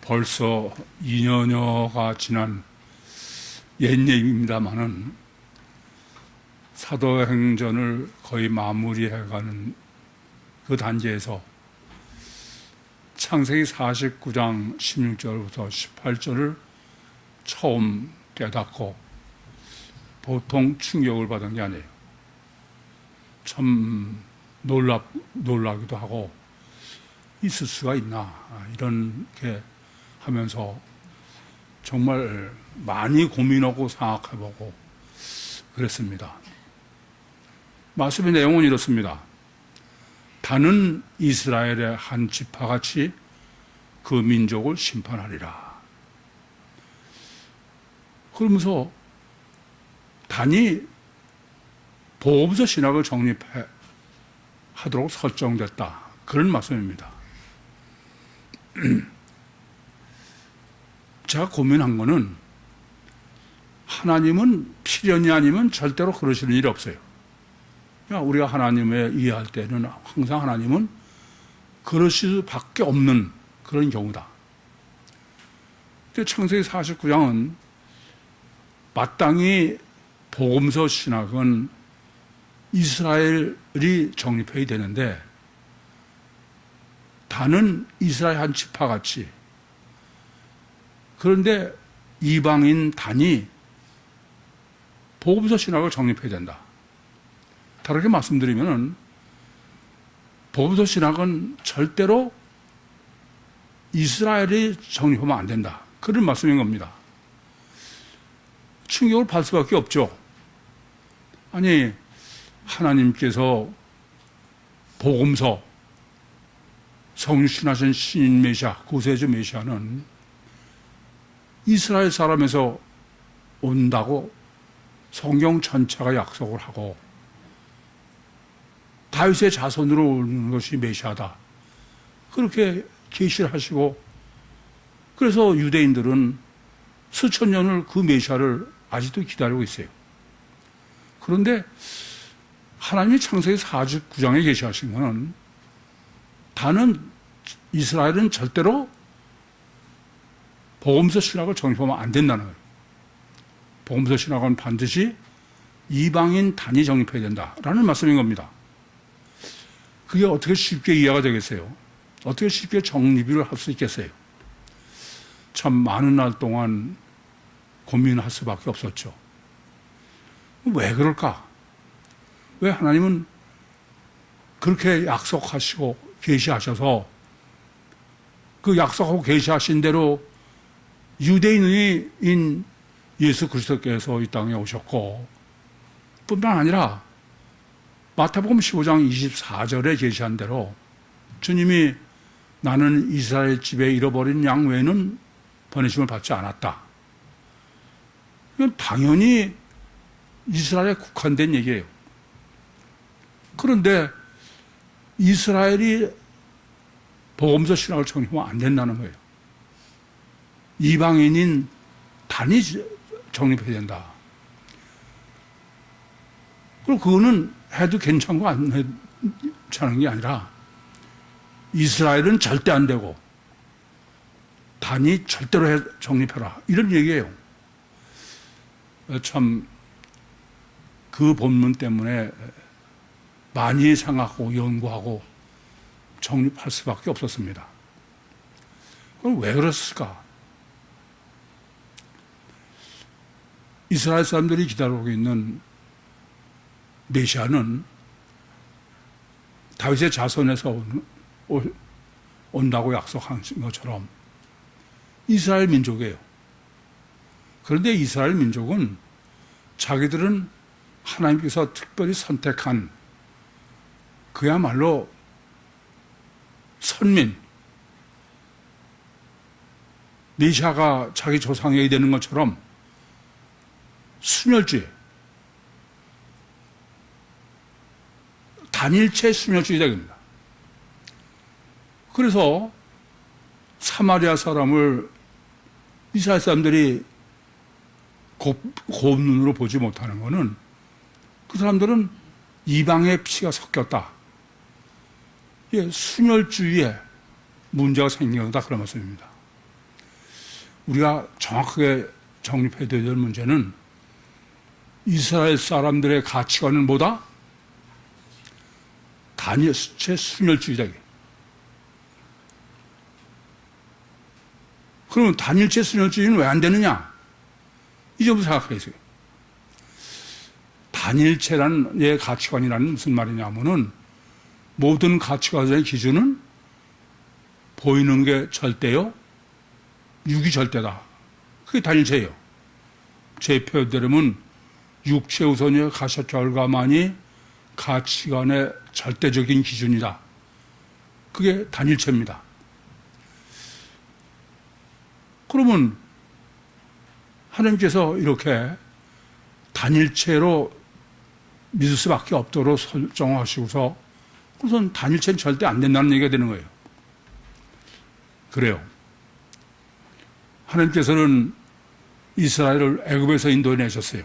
벌써 2년여가 지난 옛 얘기입니다마는 사도행전을 거의 마무리해가는 그 단계에서 창세기 49장 16절부터 18절을 처음 깨닫고 보통 충격을 받은 게 아니에요. 참 놀라기도 하고 있을 수가 있나 이렇게 하면서 정말 많이 고민하고 생각해보고 그랬습니다. 말씀의 내용은 이렇습니다. 다는 이스라엘의 한 지파같이 그 민족을 심판하리라. 그러면서 단이 보험서 신학을 정립하도록 설정됐다. 그런 말씀입니다. 제가 고민한 거는 하나님은 필연이 아니면 절대로 그러시는 일이 없어요. 우리가 하나님을 이해할 때는 항상 하나님은 그러실 수밖에 없는 그런 경우다. 근데 창세기 49장은 마땅히 복음서 신학은 이스라엘이 정립해야 되는데 다는 이스라엘 한 지파같이 그런데 이방인 단이 복음서 신학을 정립해야 된다. 다르게 말씀드리면은 복음서 신학은 절대로 이스라엘이 정립하면 안 된다. 그런 말씀인 겁니다. 충격을 받을 수밖에 없죠. 아니 하나님께서 복음서 성신하신 신인 메시아 구세주 메시아는 이스라엘 사람에서 온다고 성경 전체가 약속을 하고 다윗의 자손으로 오는 것이 메시아다. 그렇게 계시를 하시고 그래서 유대인들은 수천 년을 그 메시아를 아직도 기다리고 있어요. 그런데 하나님이 창세기 49장에 계시하신 것은 다는 이스라엘은 절대로 복음서 신학을 정립하면 안 된다는 거예요. 복음서 신학은 반드시 이방인 단위 정립해야 된다라는 말씀인 겁니다. 그게 어떻게 쉽게 이해가 되겠어요? 어떻게 쉽게 정립을 할 수 있겠어요? 참 많은 날 동안 고민할 수밖에 없었죠. 왜 그럴까? 왜 하나님은 그렇게 약속하시고 계시하셔서 그 약속하고 계시하신 대로 유대인인 예수 그리스도께서 이 땅에 오셨고 뿐만 아니라 마태복음 15장 24절에 계시한 대로 주님이 나는 이스라엘 집에 잃어버린 양 외에는 번외심을 받지 않았다. 이건 당연히 이스라엘에 국한된 얘기예요. 그런데 이스라엘이 복음서 신학을 정립하면 안 된다는 거예요. 이방인인 단위 정립해야 된다. 그리고 그거는 해도 괜찮고 안 괜찮은 게 아니라 이스라엘은 절대 안 되고 단위 절대로 정립해라. 이런 얘기예요. 참 그 본문 때문에 많이 생각하고 연구하고 정립할 수밖에 없었습니다. 그럼 왜 그랬을까? 이스라엘 사람들이 기다리고 있는 메시아는 다윗의 자손에서 온다고 약속한 것처럼 이스라엘 민족이에요. 그런데 이스라엘 민족은 자기들은 하나님께서 특별히 선택한 그야말로 선민, 메시아가 자기 조상이 되는 것처럼 순혈주의, 단일체 순혈주의자입니다. 그래서 사마리아 사람을 이스라엘 사람들이 고운 눈으로 보지 못하는 것은 그 사람들은 이방의 피가 섞였다. 순혈주의에 문제가 생긴다 그런 말씀입니다. 우리가 정확하게 정립해야 될 문제는 이스라엘 사람들의 가치관은 뭐다? 단일체 순혈주의다. 그러면 단일체 순혈주의는 왜 안 되느냐? 이 점을 생각해보세요. 단일체라는 가치관이라는 무슨 말이냐면은 모든 가치관의 기준은 보이는 게 절대요, 육이 절대다. 그게 단일체예요. 제 표현대로면 육체 우선의 가셔 결과만이 가치관의 절대적인 기준이다. 그게 단일체입니다. 그러면 하나님께서 이렇게 단일체로 믿을 수밖에 없도록 설정하시고서 우선 단일체는 절대 안 된다는 얘기가 되는 거예요. 그래요. 하나님께서는 이스라엘을 애굽에서 인도해내셨어요.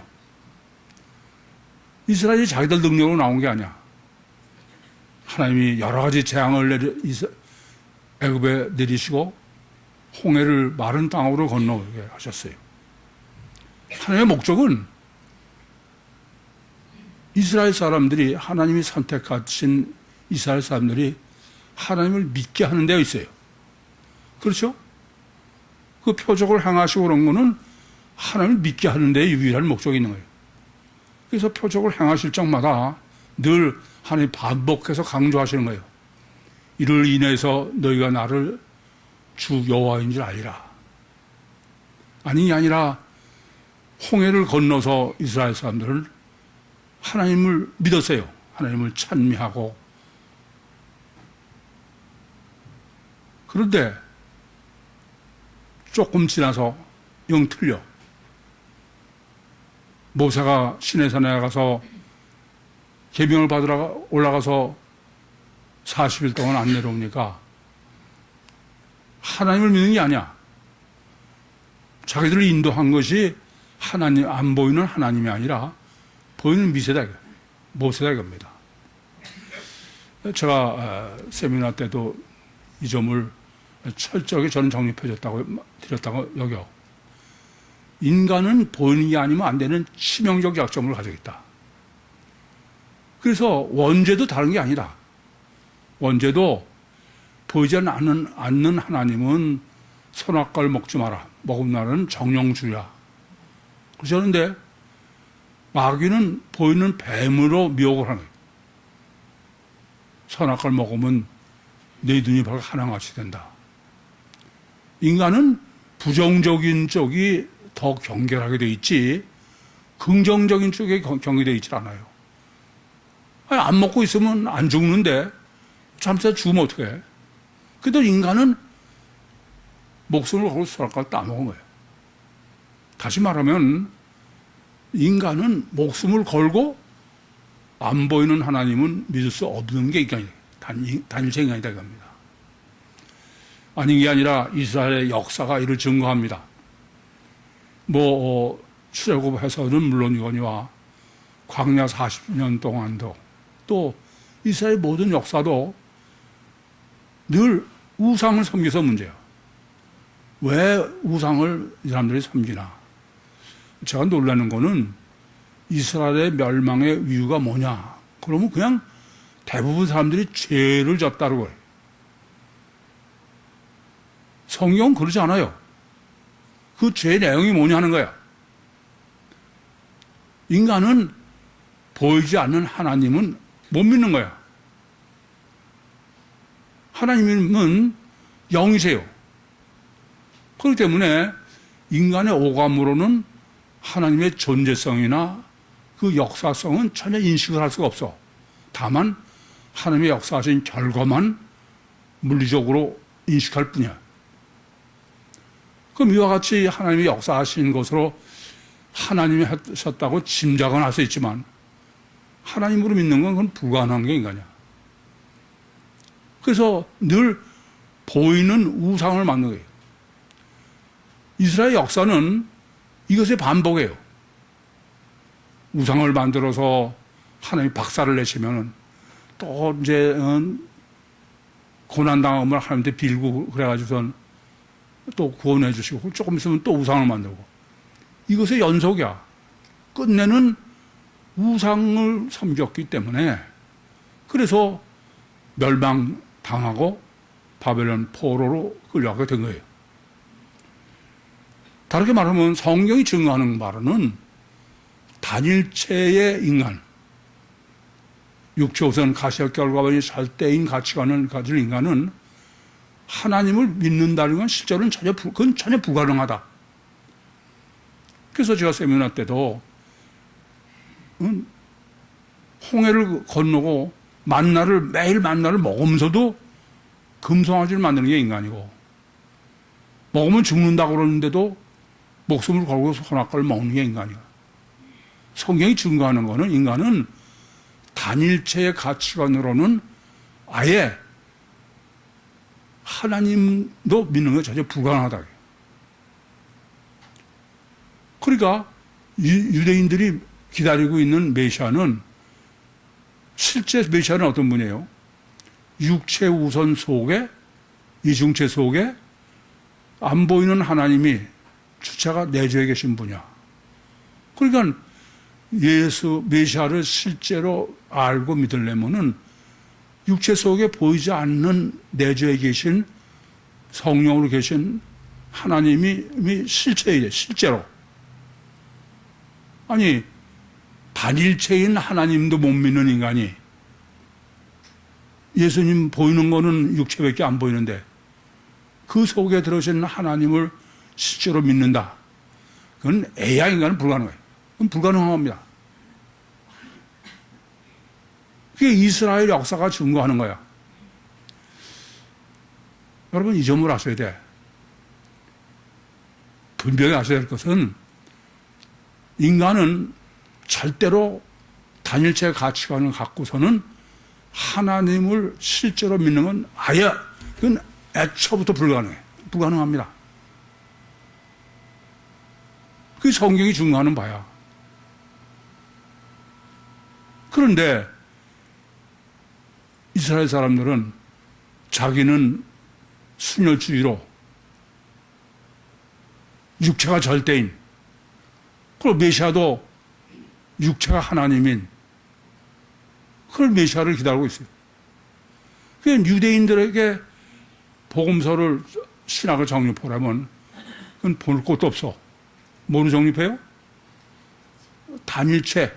이스라엘이 자기들 능력으로 나온 게 아니야. 하나님이 여러 가지 재앙을 애굽에 내리시고 홍해를 마른 땅으로 건너게 하셨어요. 하나님의 목적은 이스라엘 사람들이, 하나님이 선택하신 이스라엘 사람들이 하나님을 믿게 하는 데가 있어요. 그렇죠? 그 표적을 행하시고 그런 거는 하나님을 믿게 하는 데 유일한 목적이 있는 거예요. 그래서 표적을 행하실 적마다 늘 하나님 반복해서 강조하시는 거예요. 이를 인해서 너희가 나를 주 여호와인 줄 알리라. 아니 아니라 홍해를 건너서 이스라엘 사람들은 하나님을 믿었어요. 하나님을 찬미하고. 그런데 조금 지나서 영 틀려. 모세가 시내산에 가서 계명을 받으러 올라가서 40일 동안 안 내려오니까 하나님을 믿는 게 아니야. 자기들을 인도한 것이 하나님, 안 보이는 하나님이 아니라 보이는 미세다, 모세다 이겁니다. 제가 세미나 때도 이 점을 철저하게 저는 드렸다고 여겨. 인간은 보이는 게 아니면 안 되는 치명적 약점을 가지고 있다. 그래서 원죄도 다른 게 아니다. 원죄도 보이지 않는 하나님은 선악과를 먹지 마라. 먹은 날은 정령주야. 그러셨는데 마귀는 보이는 뱀으로 미혹을 하는 거예요. 선악과를 먹으면 내 눈이 바로 하나같이 된다. 인간은 부정적인 쪽이 더 경계하게 돼 있지 긍정적인 쪽에 경계되어 있지 않아요. 아니, 안 먹고 있으면 안 죽는데 잠시 죽으면 어떡해. 그래도 인간은 목숨을 걸고 선악과를 따먹은 거예요. 다시 말하면 인간은 목숨을 걸고 안 보이는 하나님은 믿을 수 없는 게 인간이다. 단일체 인간이다 이겁니다. 아닌 게 아니라 이스라엘의 역사가 이를 증거합니다. 출애굽해서는 물론이거니와 광야 40년 동안도 또 이스라엘 모든 역사도 늘 우상을 섬겨서 문제예요. 왜 우상을 이 사람들이 섬기나? 제가 놀라는 거는 이스라엘의 멸망의 이유가 뭐냐? 그러면 그냥 대부분 사람들이 죄를 졌다고 해요. 성경은 그러지 않아요. 그 죄의 내용이 뭐냐 하는 거야. 인간은 보이지 않는 하나님은 못 믿는 거야. 하나님은 영이세요. 그렇기 때문에 인간의 오감으로는 하나님의 존재성이나 그 역사성은 전혀 인식을 할 수가 없어. 다만 하나님의 역사하신 결과만 물리적으로 인식할 뿐이야. 그럼 이와 같이 하나님이 역사하신 것으로 하나님이 하셨다고 짐작은 할 수 있지만 하나님으로 믿는 건 그건 불가능한 게 인간이야. 그래서 늘 보이는 우상을 만든 거예요. 이스라엘 역사는 이것의 반복이에요. 우상을 만들어서 하나님이 박살을 내시면은 또 이제 고난당함을 하나님한테 빌고 그래가지고선 또 구원해 주시고 조금 있으면 또 우상을 만들고 이것의 연속이야. 끝내는 우상을 섬겼기 때문에 그래서 멸망당하고 바벨론 포로로 끌려가게 된 거예요. 다르게 말하면 성경이 증거하는 바로는 단일체의 인간, 육체 우선 가시적 결과만이 절대인 가치관을 가진 인간은 하나님을 믿는다는 건 실제로는 그건 전혀 불가능하다. 그래서 제가 세미나 때도 홍해를 건너고 매일 만나를 먹으면서도 금송아지를 만드는 게 인간이고 먹으면 죽는다고 그러는데도 목숨을 걸고 선악과를 먹는 게 인간이야. 성경이 증거하는 거는 인간은 단일체의 가치관으로는 아예 하나님도 믿는 게 전혀 불가능하다. 그러니까 유대인들이 기다리고 있는 메시아는 실제 메시아는 어떤 분이에요? 육체 우선 속에 이중체 속에 안 보이는 하나님이 주체가 내주에 계신 분이야. 그러니까 예수 메시아를 실제로 알고 믿으려면은 육체 속에 보이지 않는 내주에 계신 성령으로 계신 하나님이 실체이래. 실제로. 아니 단일체인 하나님도 못 믿는 인간이 예수님 보이는 거는 육체밖에 안 보이는데 그 속에 들어오신 하나님을 실제로 믿는다. 그건 AI 인간은 불가능해요. 그건 불가능합니다. 그게 이스라엘 역사가 증거하는 거야. 여러분 이 점을 아셔야 돼. 분명히 아셔야 될 것은 인간은 절대로 단일체의 가치관을 갖고서는 하나님을 실제로 믿는 건 아예 그건 애초부터 불가능해. 불가능합니다. 그게 성경이 증거하는 바야. 그런데 이스라엘 사람들은 자기는 순혈주의로 육체가 절대인 그리고 메시아도 육체가 하나님인 그런 메시아를 기다리고 있어요. 그러니까 유대인들에게 복음서를 신학을 정립하려면 그건 볼 것도 없어. 뭐로 정립해요? 단일체.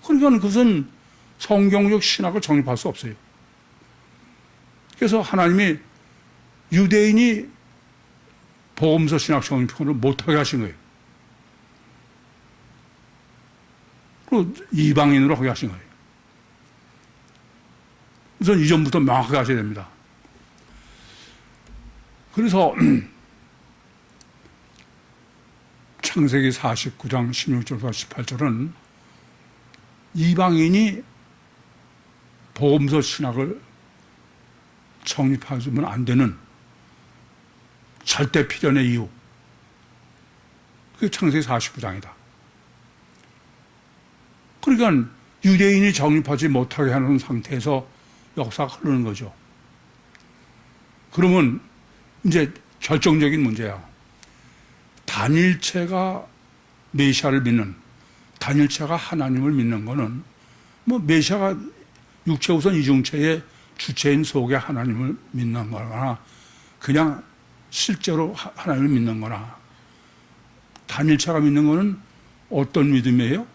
그러니까 그것은 성경적 신학을 정립할 수 없어요. 그래서 하나님이 유대인이 복음서 신학 정립을 못하게 하신 거예요. 그리고 이방인으로 하게 하신 거예요. 우선 이전부터 명확하게 하셔야 됩니다. 그래서 창세기 49장 16절과 18절은 이방인이 복음서 신학을 정립하면 안 되는 절대 필연의 이유. 그게 창세기 49장이다. 그러니까 유대인이 정립하지 못하게 하는 상태에서 역사가 흐르는 거죠. 그러면 이제 결정적인 문제야. 단일체가 메시아를 믿는, 단일체가 하나님을 믿는 거는 뭐 메시아가 육체 우선 이중체의 주체인 속에 하나님을 믿는 거나 그냥 실제로 하나님을 믿는 거나 단일체가 믿는 거는 어떤 믿음이에요?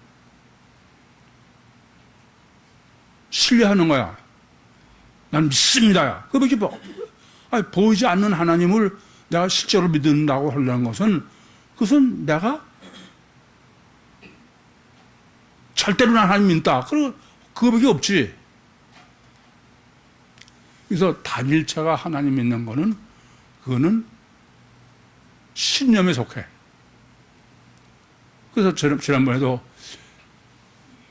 신뢰하는 거야. 난 믿습니다야. 그밖에 보이지 않는 하나님을 내가 실제로 믿는다고 하려는 것은 그것은 내가 절대로 하나님 믿다. 그거밖에 없지. 그래서 단일체가 하나님 믿는 거는 그거는 신념에 속해. 그래서 지난번에도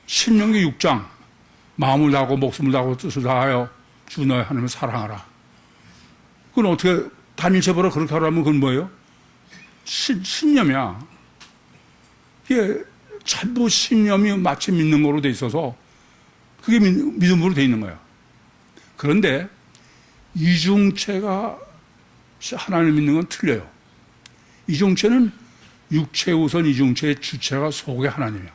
신명기 6장 마음을 다하고 목숨을 다하고 뜻을 다하여 주 너의 하나님을 사랑하라. 그건 어떻게 단일체보다 그렇게 하라면 그건 뭐예요? 신념이야. 이게 전부 신념이 마치 믿는 거로 돼 있어서 그게 믿음으로 돼 있는 거야. 그런데 이중체가 하나님 믿는 건 틀려요. 이중체는 육체 우선 이중체의 주체가 속의 하나님이야.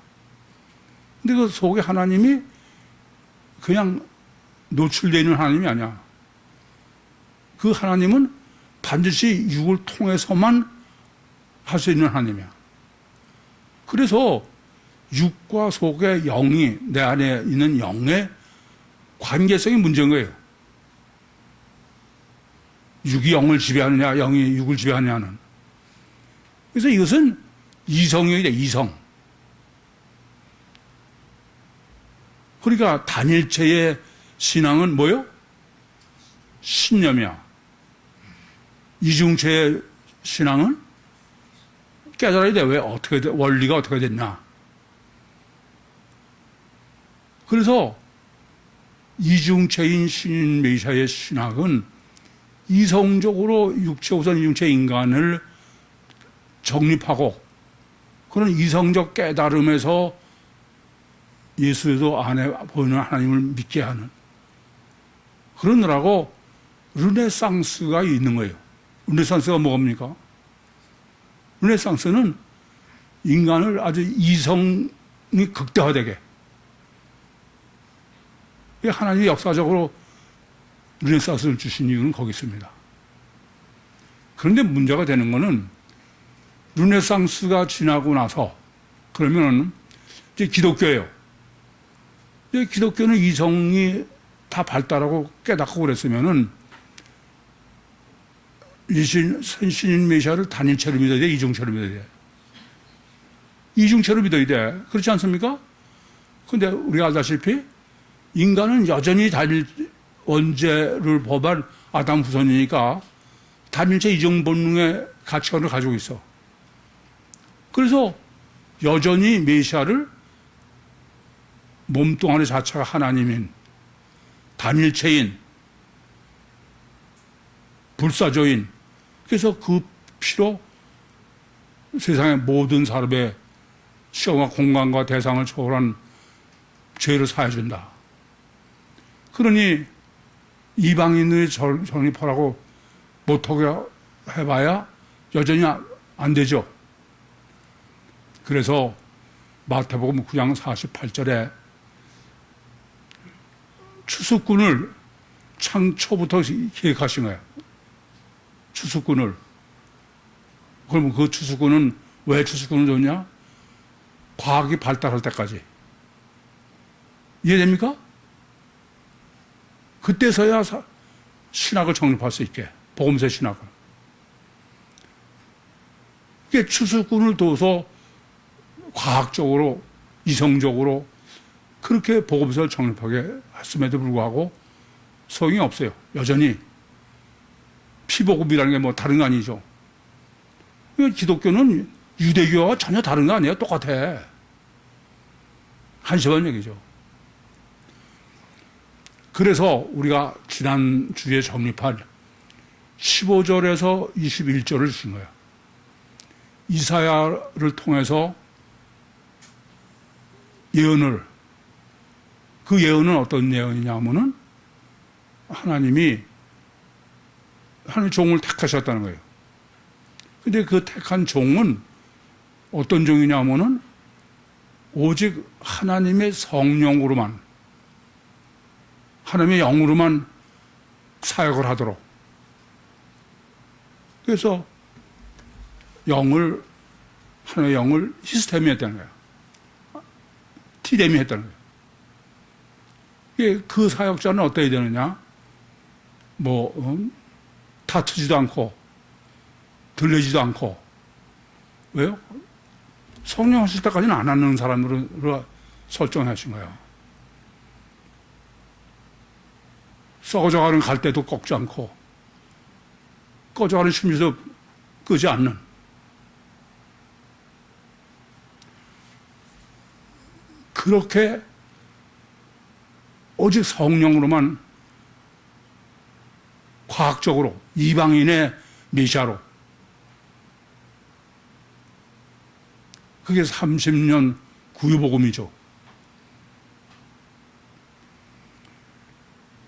근데 그 속의 하나님이 그냥 노출되어 있는 하나님이 아니야. 그 하나님은 반드시 육을 통해서만 할 수 있는 하나님이야. 그래서 육과 속의 영이, 내 안에 있는 영의 관계성이 문제인 거예요. 육이 영을 지배하느냐, 영이 육을 지배하느냐는. 그래서 이것은 이성이다, 이성. 그러니까 단일체의 신앙은 뭐요? 신념이야. 이중체의 신앙은 깨달아야 돼. 왜 어떻게 돼? 원리가 어떻게 됐나? 그래서 이중체인 신인 메시아의 신학은 이성적으로 육체 우선 이중체 인간을 정립하고 그런 이성적 깨달음에서 예수도 안에 보이는 하나님을 믿게 하는 그러느라고 르네상스가 있는 거예요. 르네상스가 뭡니까? 르네상스는 인간을 아주 이성이 극대화되게 하나님이 역사적으로 르네상스를 주신 이유는 거기 있습니다. 그런데 문제가 되는 것은 르네상스가 지나고 나서 그러면 이제 기독교예요. 이제 기독교는 이성이 다 발달하고 깨닫고 그랬으면은 신인 메시아를 단일체로 믿어야 돼, 이중체로 믿어야 돼. 이중체로 믿어야 돼. 그렇지 않습니까? 근데 우리가 알다시피 인간은 여전히 단일 원죄를 범한 아담 후손이니까 단일체 이중 본능의 가치관을 가지고 있어. 그래서 여전히 메시아를 몸뚱아리 자체가 하나님인 단일체인 불사조인 그래서 그 피로 세상의 모든 사람의 시간과 공간과 대상을 초월한 죄를 사해준다. 그러니 이방인의 정립하라고 못하게 해봐야 여전히 안 되죠. 그래서 마태복음 9장 48절에 추수꾼을 창초부터 계획하신 거예요. 추수꾼을. 그러면 그 추수꾼은 왜 추수꾼을 줬냐? 과학이 발달할 때까지. 이해됩니까? 그때서야 신학을 정립할 수 있게. 복음서의 신학을. 이게 추수꾼을 둬서 과학적으로, 이성적으로 그렇게 복음서를 정립하게 했음에도 불구하고 소용이 없어요. 여전히. 피복음이라는 게 뭐 다른 거 아니죠. 기독교는 유대교와 전혀 다른 거 아니에요. 똑같아. 한심한 얘기죠. 그래서 우리가 지난주에 정립한 15절에서 21절을 주신 거예요. 이사야를 통해서 예언을, 그 예언은 어떤 예언이냐면은 하나님이 종을 택하셨다는 거예요. 근데 그 택한 종은 어떤 종이냐면은 오직 하나님의 성령으로만, 하나님의 영으로만 사역을 하도록. 그래서 하나님의 영을 히스템이 했다는 거예요. 티뎀이 했다는 거예요. 그 사역자는 어떠해야 되느냐? 다투지도 않고, 들리지도 않고. 왜요? 성령 하실 때까지는 안 하는 사람으로 설정하신 거예요. 썩어져가는 갈대도 꺾지 않고, 꺼져가는 심지도 끄지 않는. 그렇게 오직 성령으로만 과학적으로 이방인의 메시아로 그게 30년 구유복음이죠.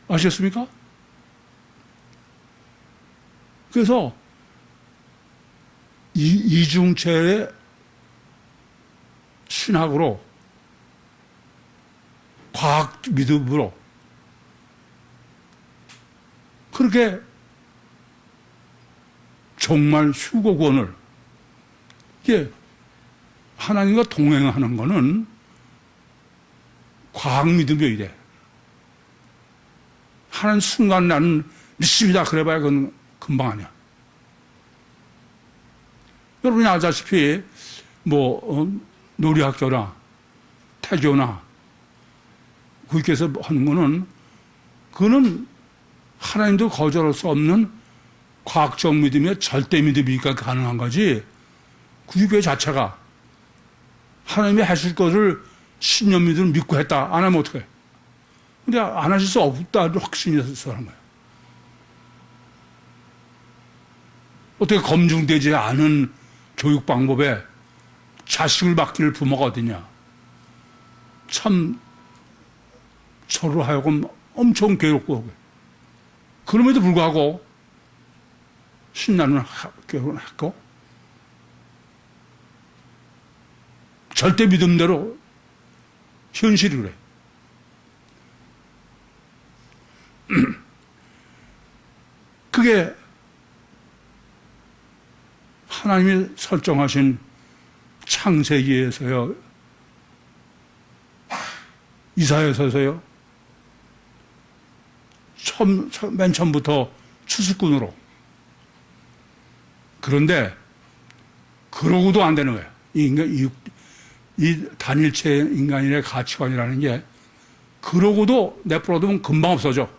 아시겠습니까? 그래서 이중체의 신학으로, 과학 믿음으로 그렇게 정말 휴거구원을, 이게 하나님과 동행하는 거는 과학 믿음이어야 돼. 하는 순간 나는 믿습니다 그래봐야 그건 금방 아니야. 여러분이 알다시피 놀이학교나 태교나 그께서 하는 거는, 그거는 하나님도 거절할 수 없는 과학적 믿음의 절대 믿음이니까 가능한 거지, 구교회 자체가 하나님이 하실 것을 신념 믿음을 믿고 했다 안 하면 어떡해. 근데 안 하실 수 없다는 확신이 있어서 하는 거야. 어떻게 검증되지 않은 교육 방법에 자식을 맡길 부모가 어디냐. 참 저로 하여금 엄청 괴롭고, 그럼에도 불구하고 신나는 결혼했고 절대 믿음대로 현실이 그래. 그게 하나님이 설정하신 창세기에서요, 이사야서에서요, 맨 처음부터 추수꾼으로. 그런데 그러고도 안 되는 거예요. 이 단일체 인간의 가치관이라는 게 그러고도 내버려두면 금방 없어져.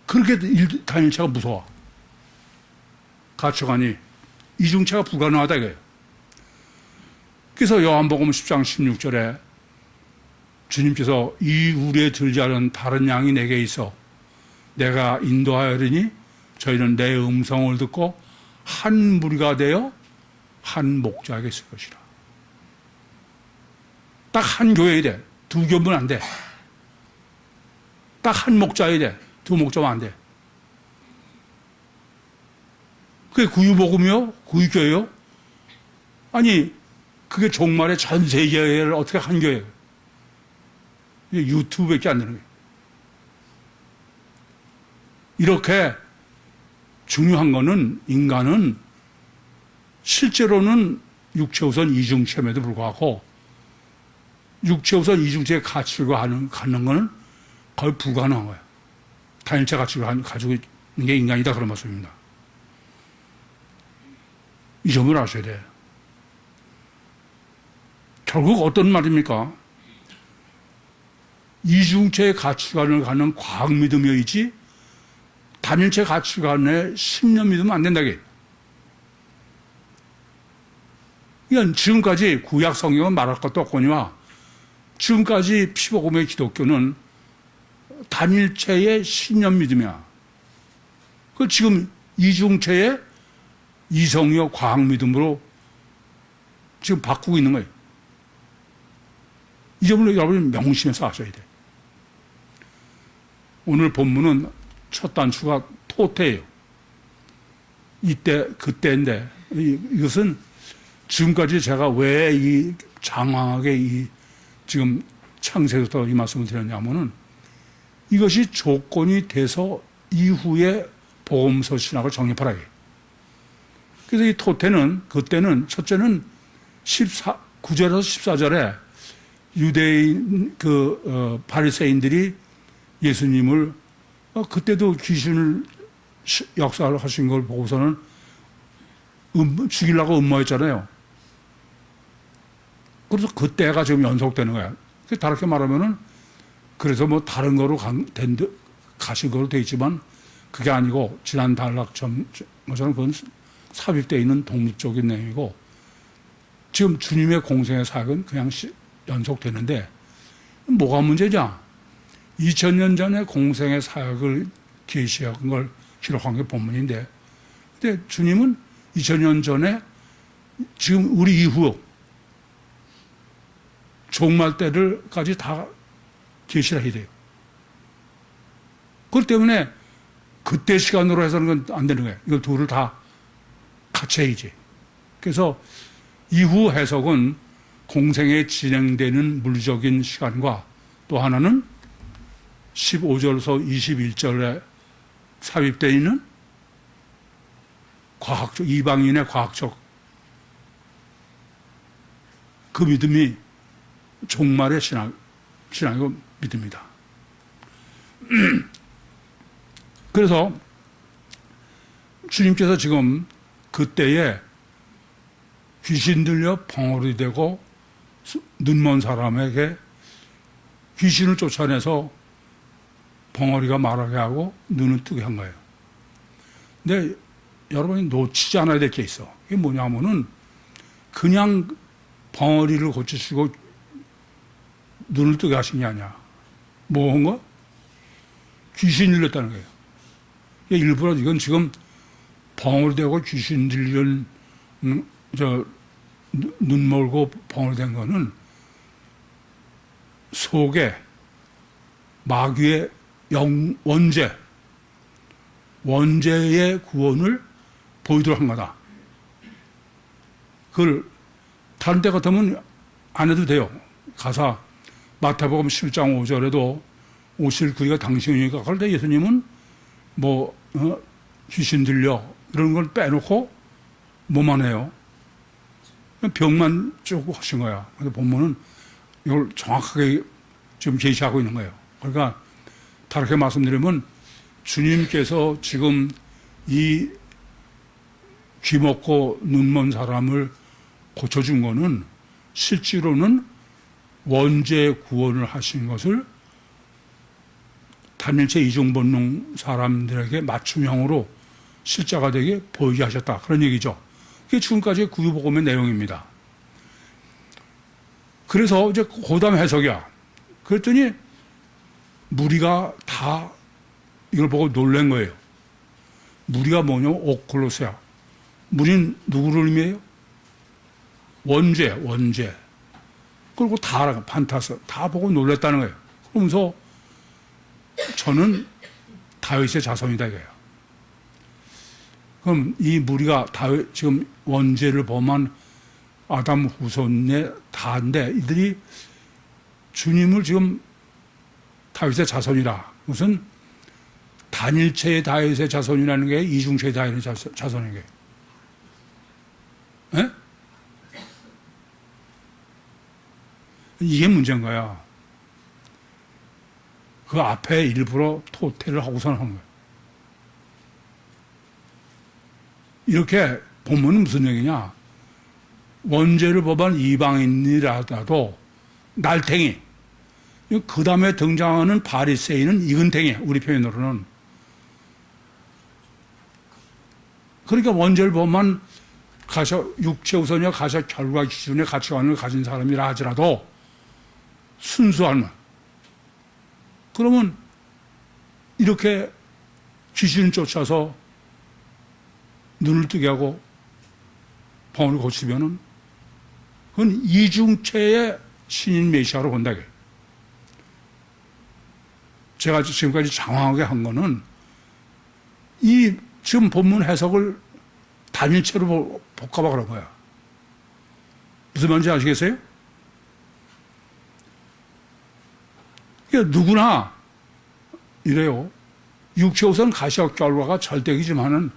그렇게 단일체가 무서워. 가치관이 이중체가 불가능하다 이거예요. 그래서 요한복음 10장 16절에 주님께서 이 우리에 들지 않은 다른 양이 내게 있어 내가 인도하여리니 저희는 내 음성을 듣고 한 무리가 되어 한 목자에게 있을 것이라. 딱 한 교회에 돼. 두 교회면 안 돼. 딱 한 목자에 돼. 두 목자면 안 돼. 그게 구유복음이요? 구유교회요? 아니, 그게 종말의 전 세계를 어떻게 한 교회예요? 유튜브밖에 안 되는 거예요. 이렇게 중요한 거는, 인간은 실제로는 육체우선 이중체임에도 불구하고 육체우선 이중체의 가치를 갖는 거는 거의 불가능한 거예요. 단일체 가치를 가지고 있는 게 인간이다, 그런 말씀입니다. 이 점을 아셔야 돼요. 결국 어떤 말입니까? 이중체의 가치관을 갖는 과학 믿음이지 단일체 가치관의 신념 믿으면 안 된다. 이건 지금까지 구약 성경은 말할 것도 없거니와 지금까지 피복음의 기독교는 단일체의 신념 믿음이야. 그 지금 이중체의 이성여 과학 믿음으로 지금 바꾸고 있는 거예요. 이 점을 여러분이 명심해서 아셔야 돼요. 오늘 본문은 첫 단추가 토태예요. 그때인데, 이것은 지금까지 제가 왜 이 장황하게 지금 창세부터 이 말씀을 드렸냐면은 이것이 조건이 돼서 이후에 복음서 신학을 정립하라. 그래서 이 토태는, 그때는 첫째는 9절에서 14절에 유대인 바리새인들이 예수님을 그때도 귀신을 역사를 하신 걸 보고서는 죽이려고 음모했잖아요. 그래서 그때가 지금 연속되는 거야. 다르게 말하면은 그래서 뭐 다른 거로 가신 거로 돼 있지만 그게 아니고 지난 단락처럼 그건 삽입되어 있는 독립적인 내용이고 지금 주님의 공생의 사역은 그냥 연속되는데 뭐가 문제냐? 2000년 전에 공생의 사역을 계시한 걸 기록한 게 본문인데, 근데 주님은 2000년 전에 지금 우리 이후 종말 때를까지 다 계시를 해야 돼요. 그렇기 때문에 그때 시간으로 해서는 건 안 되는 거예요. 이걸 둘을 다 같이 해야지. 그래서 이후 해석은 공생에 진행되는 물리적인 시간과 또 하나는 15절에서 21절에 삽입되어 있는 과학적, 이방인의 과학적 그 믿음이 종말의 신앙이고 믿음이다. 그래서 주님께서 지금 그때에 귀신 들려 벙어리 되고 눈먼 사람에게 귀신을 쫓아내서 벙어리가 말하게 하고 눈을 뜨게 한 거예요. 근데 여러분이 놓치지 않아야 될 게 있어. 이게 뭐냐면은 그냥 벙어리를 고치시고 눈을 뜨게 하신 게 아니야. 뭐 한 거? 귀신 들렸다는 거예요. 일부러 이건 지금 벙어리 되고 귀신 들린 눈 멀고 벙어리 된 거는 속에 마귀의 원죄의 구원을 보이도록 한 거다. 그걸 다른 데 같으면 안 해도 돼요. 가사 마태복음 7장 5절에도 오실 그이가 당신이니까 그럴 때 예수님은 귀신 들려 이런 걸 빼놓고 뭐만 해요? 병만 쭉 하신 거야. 그래서 본문은 이걸 정확하게 지금 제시하고 있는 거예요. 그러니까 다르게 말씀드리면 주님께서 지금 이 귀먹고 눈먼 사람을 고쳐준 거는 실제로는 원죄 구원을 하신 것을 단일체 이중본능 사람들에게 맞춤형으로 실자가 되게 보이게 하셨다. 그런 얘기죠. 그게 지금까지의 구유복음의 내용입니다. 그래서 이제 고담 해석이야. 그랬더니 무리가 다 이걸 보고 놀란 거예요. 무리가 뭐냐면 오클로스야. 무리는 누구를 의미해요? 원죄. 그리고 다 알아. 판타스. 다 보고 놀랐다는 거예요. 그러면서 저는 다윗의 자손이다 이거예요. 그럼 이 무리가 다윗, 지금 원죄를 범한 아담 후손의 다인데 이들이 주님을 지금 다윗의 자손이라. 무슨 단일체의 다윗의 자손이라는 게 이중체의 다윗의 자손인 게. 에? 이게 문제인 거야. 그 앞에 일부러 토태를 하고선 하는 거야. 이렇게 보면 무슨 얘기냐. 원죄를 범한 이방인이라도 날탱이. 그 다음에 등장하는 바리새인은 이근탱이. 우리 표현으로는. 그러니까 원죄를 범한 육체 우선이와 가셔 결과 기준의 가치관을 가진 사람이라 하더라도 순수한 그러면 이렇게 귀신을 쫓아서 눈을 뜨게 하고 벙어리를 고치면은 그건 이중체의 신인 메시아로 본다. 제가 지금까지 장황하게 한 거는 이 지금 본문 해석을 단일체로 볼까봐 그런 거야. 무슨 말인지 아시겠어요? 그러니까 누구나 이래요. 육체 우선 가시적 결과가 절대이지만은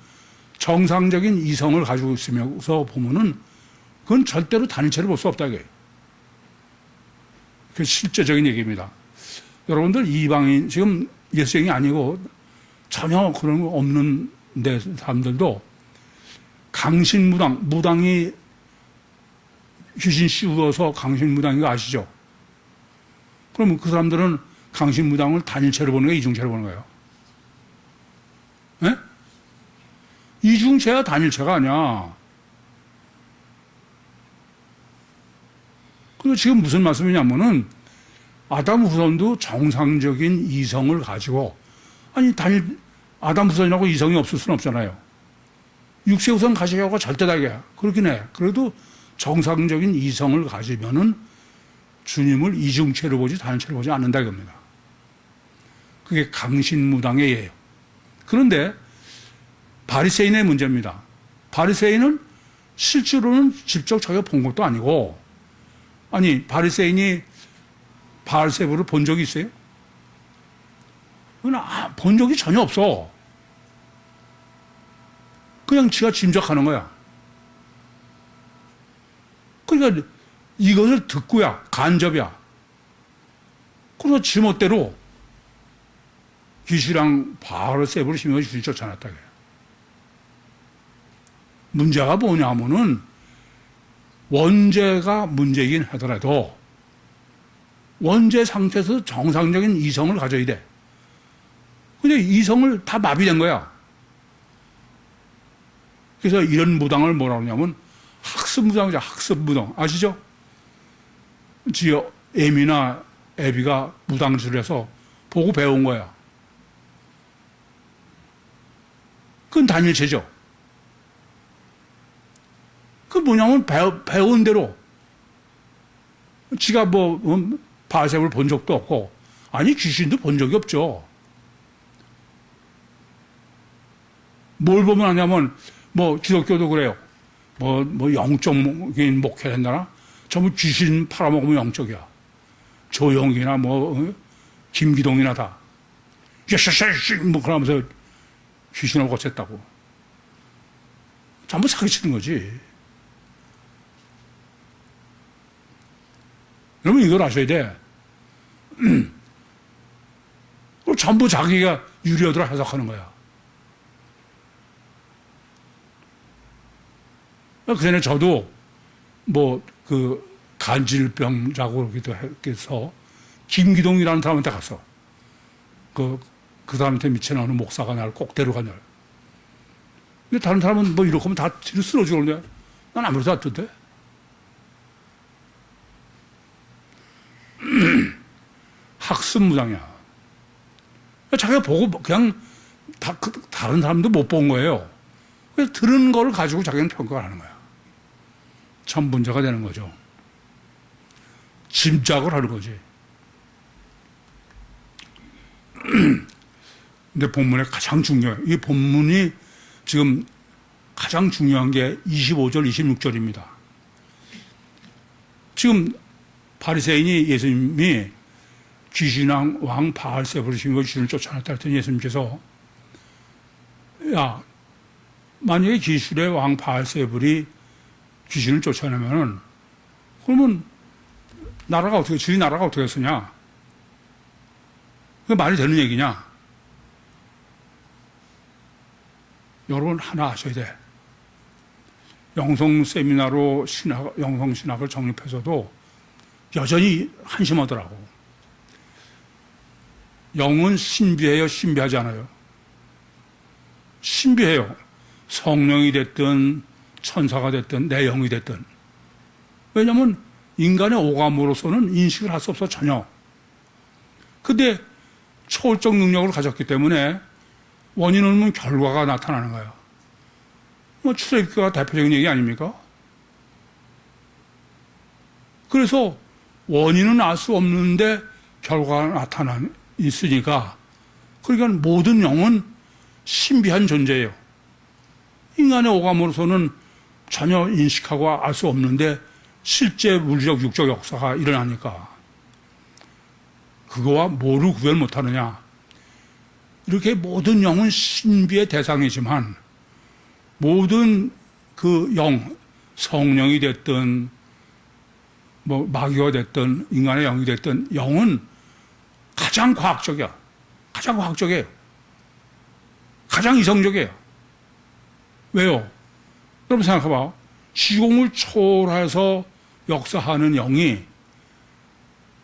정상적인 이성을 가지고 있으면서 보면은 그건 절대로 단일체를 볼 수 없다. 그 실제적인 얘기입니다. 여러분들 이방인 지금 예수쟁이 아니고 전혀 그런 거 없는 데 사람들도 강신무당, 무당이 귀신 씌워서 강신무당인 거 아시죠? 그러면 그 사람들은 강신무당을 단일체로 보는 거예요? 이중체로 보는 거예요? 네? 이중체야 단일체가 아니야. 그리고 지금 무슨 말씀이냐면은 아담 후손도 정상적인 이성을 가지고 아담 후손이라고 이성이 없을 수는 없잖아요. 육체 우선 가시려고 절대 다이야. 그렇긴 해. 그래도 정상적인 이성을 가지면은 주님을 이중체로 보지 단일체로 보지 않는다 이겁니다. 그게 강신무당의 예예요. 그런데 바리새인의 문제입니다. 바리새인은 실제로는 직접 자기가 본 것도 아니고, 아니 바리새인이 바알세불을 본 적이 있어요? 본 적이 전혀 없어. 그냥 지가 짐작하는 거야. 그러니까 이것을 듣고야, 간접이야. 그래서 지멋대로 귀신이랑 바알세불을 심어 귀신이 쫓아났다. 문제가 뭐냐 하면은 원죄가 문제이긴 하더라도 원죄 상태에서 정상적인 이성을 가져야 돼. 근데 이성을 다 마비된 거야. 그래서 이런 무당을 뭐라 그러냐면 학습무당이죠. 학습무당. 아시죠? 지어 에미나 애비가 무당질을 해서 보고 배운 거야. 그건 단일체죠. 그 뭐냐면 배운 대로 지가 바알세불을 본 적도 없고, 아니 귀신도 본 적이 없죠. 뭘 보면 하냐면 기독교도 그래요. 영적인 목회를 한다나 전부 귀신 팔아먹으면 영적이야. 조영이나 김기동이나 다 그러면서 귀신을 고쳤다고. 전부 사기치는 거지. 여러분 이걸 아셔야 돼. 전부 자기가 유리어들을 해석하는 거야. 그 전에 저도 간질병자고 그러기도 해서 김기동이라는 사람한테 갔어. 그 사람한테 미친 어느 목사가 나를 꼭 데려가냐. 근데 다른 사람은 이렇게 하면 다 뒤로 쓰러지고 그러는데 난 아무렇지도 않던데. 학습무당이야. 자기가 보고 그냥 다른 사람도 못 본 거예요. 그래서 들은 걸 가지고 자기는 평가를 하는 거야. 참 문제가 되는 거죠. 짐작을 하는 거지. 근데 본문에 가장 중요해요. 이 본문이 지금 가장 중요한 게 25절, 26절입니다. 지금 바리새인이 예수님이 귀신왕 왕 바알세불을 심고 귀신을 쫓아냈다 했더니 예수님께서 만약에 귀신의 왕 바알세불이 귀신을 쫓아내면은 그러면 주의 나라가 어떻게 쓰냐? 그게 말이 되는 얘기냐? 여러분 하나 아셔야 돼. 영성 세미나로 영성 신학을 정립해서도 여전히 한심하더라고. 영은 신비해요, 신비하지 않아요? 신비해요. 성령이 됐든 천사가 됐든 내 영이 됐든. 왜냐하면 인간의 오감으로서는 인식을 할 수 없어 전혀. 근데 초월적 능력을 가졌기 때문에 원인을 보면 결과가 나타나는 거야. 출애굽기가 대표적인 얘기 아닙니까? 그래서 원인은 알 수 없는데 결과가 있으니까, 그러니까 모든 영은 신비한 존재예요. 인간의 오감으로서는 전혀 인식하고 알 수 없는데 실제 물리적 육적 역사가 일어나니까 그거와 뭐를 구별 못하느냐. 이렇게 모든 영은 신비의 대상이지만 모든 그 영, 성령이 됐든 마귀가 됐든 인간의 영이 됐든 영은 가장 과학적이야. 가장 과학적이에요. 가장 이성적이에요. 왜요? 여러분 생각해봐. 시공을 초월해서 역사하는 영이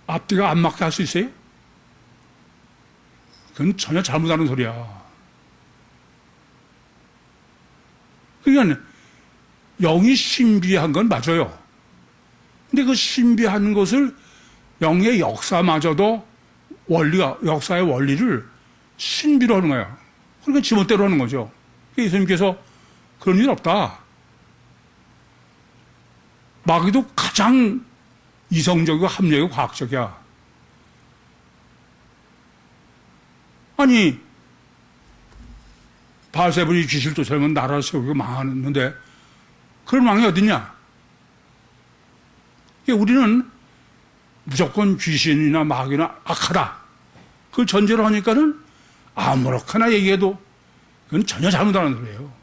앞뒤가 안 맞게 할 수 있어요? 그건 전혀 잘못하는 소리야. 그러니까 영이 신비한 건 맞아요. 근데 그 신비한 것을 영의 역사마저도 역사의 원리를 신비로 하는 거야. 그러니까 지멋대로 하는 거죠. 예수님께서 그런 일 없다. 마귀도 가장 이성적이고 합리적이고 과학적이야. 아니, 바알세불이 귀신을 쫓아내면 나라를 세우고 망하는데 그런 왕이 어딨냐? 우리는 무조건 귀신이나 마귀나 악하다. 그걸 전제로 하니까는 아무렇게나 얘기해도 그건 전혀 잘못하는 소리예요.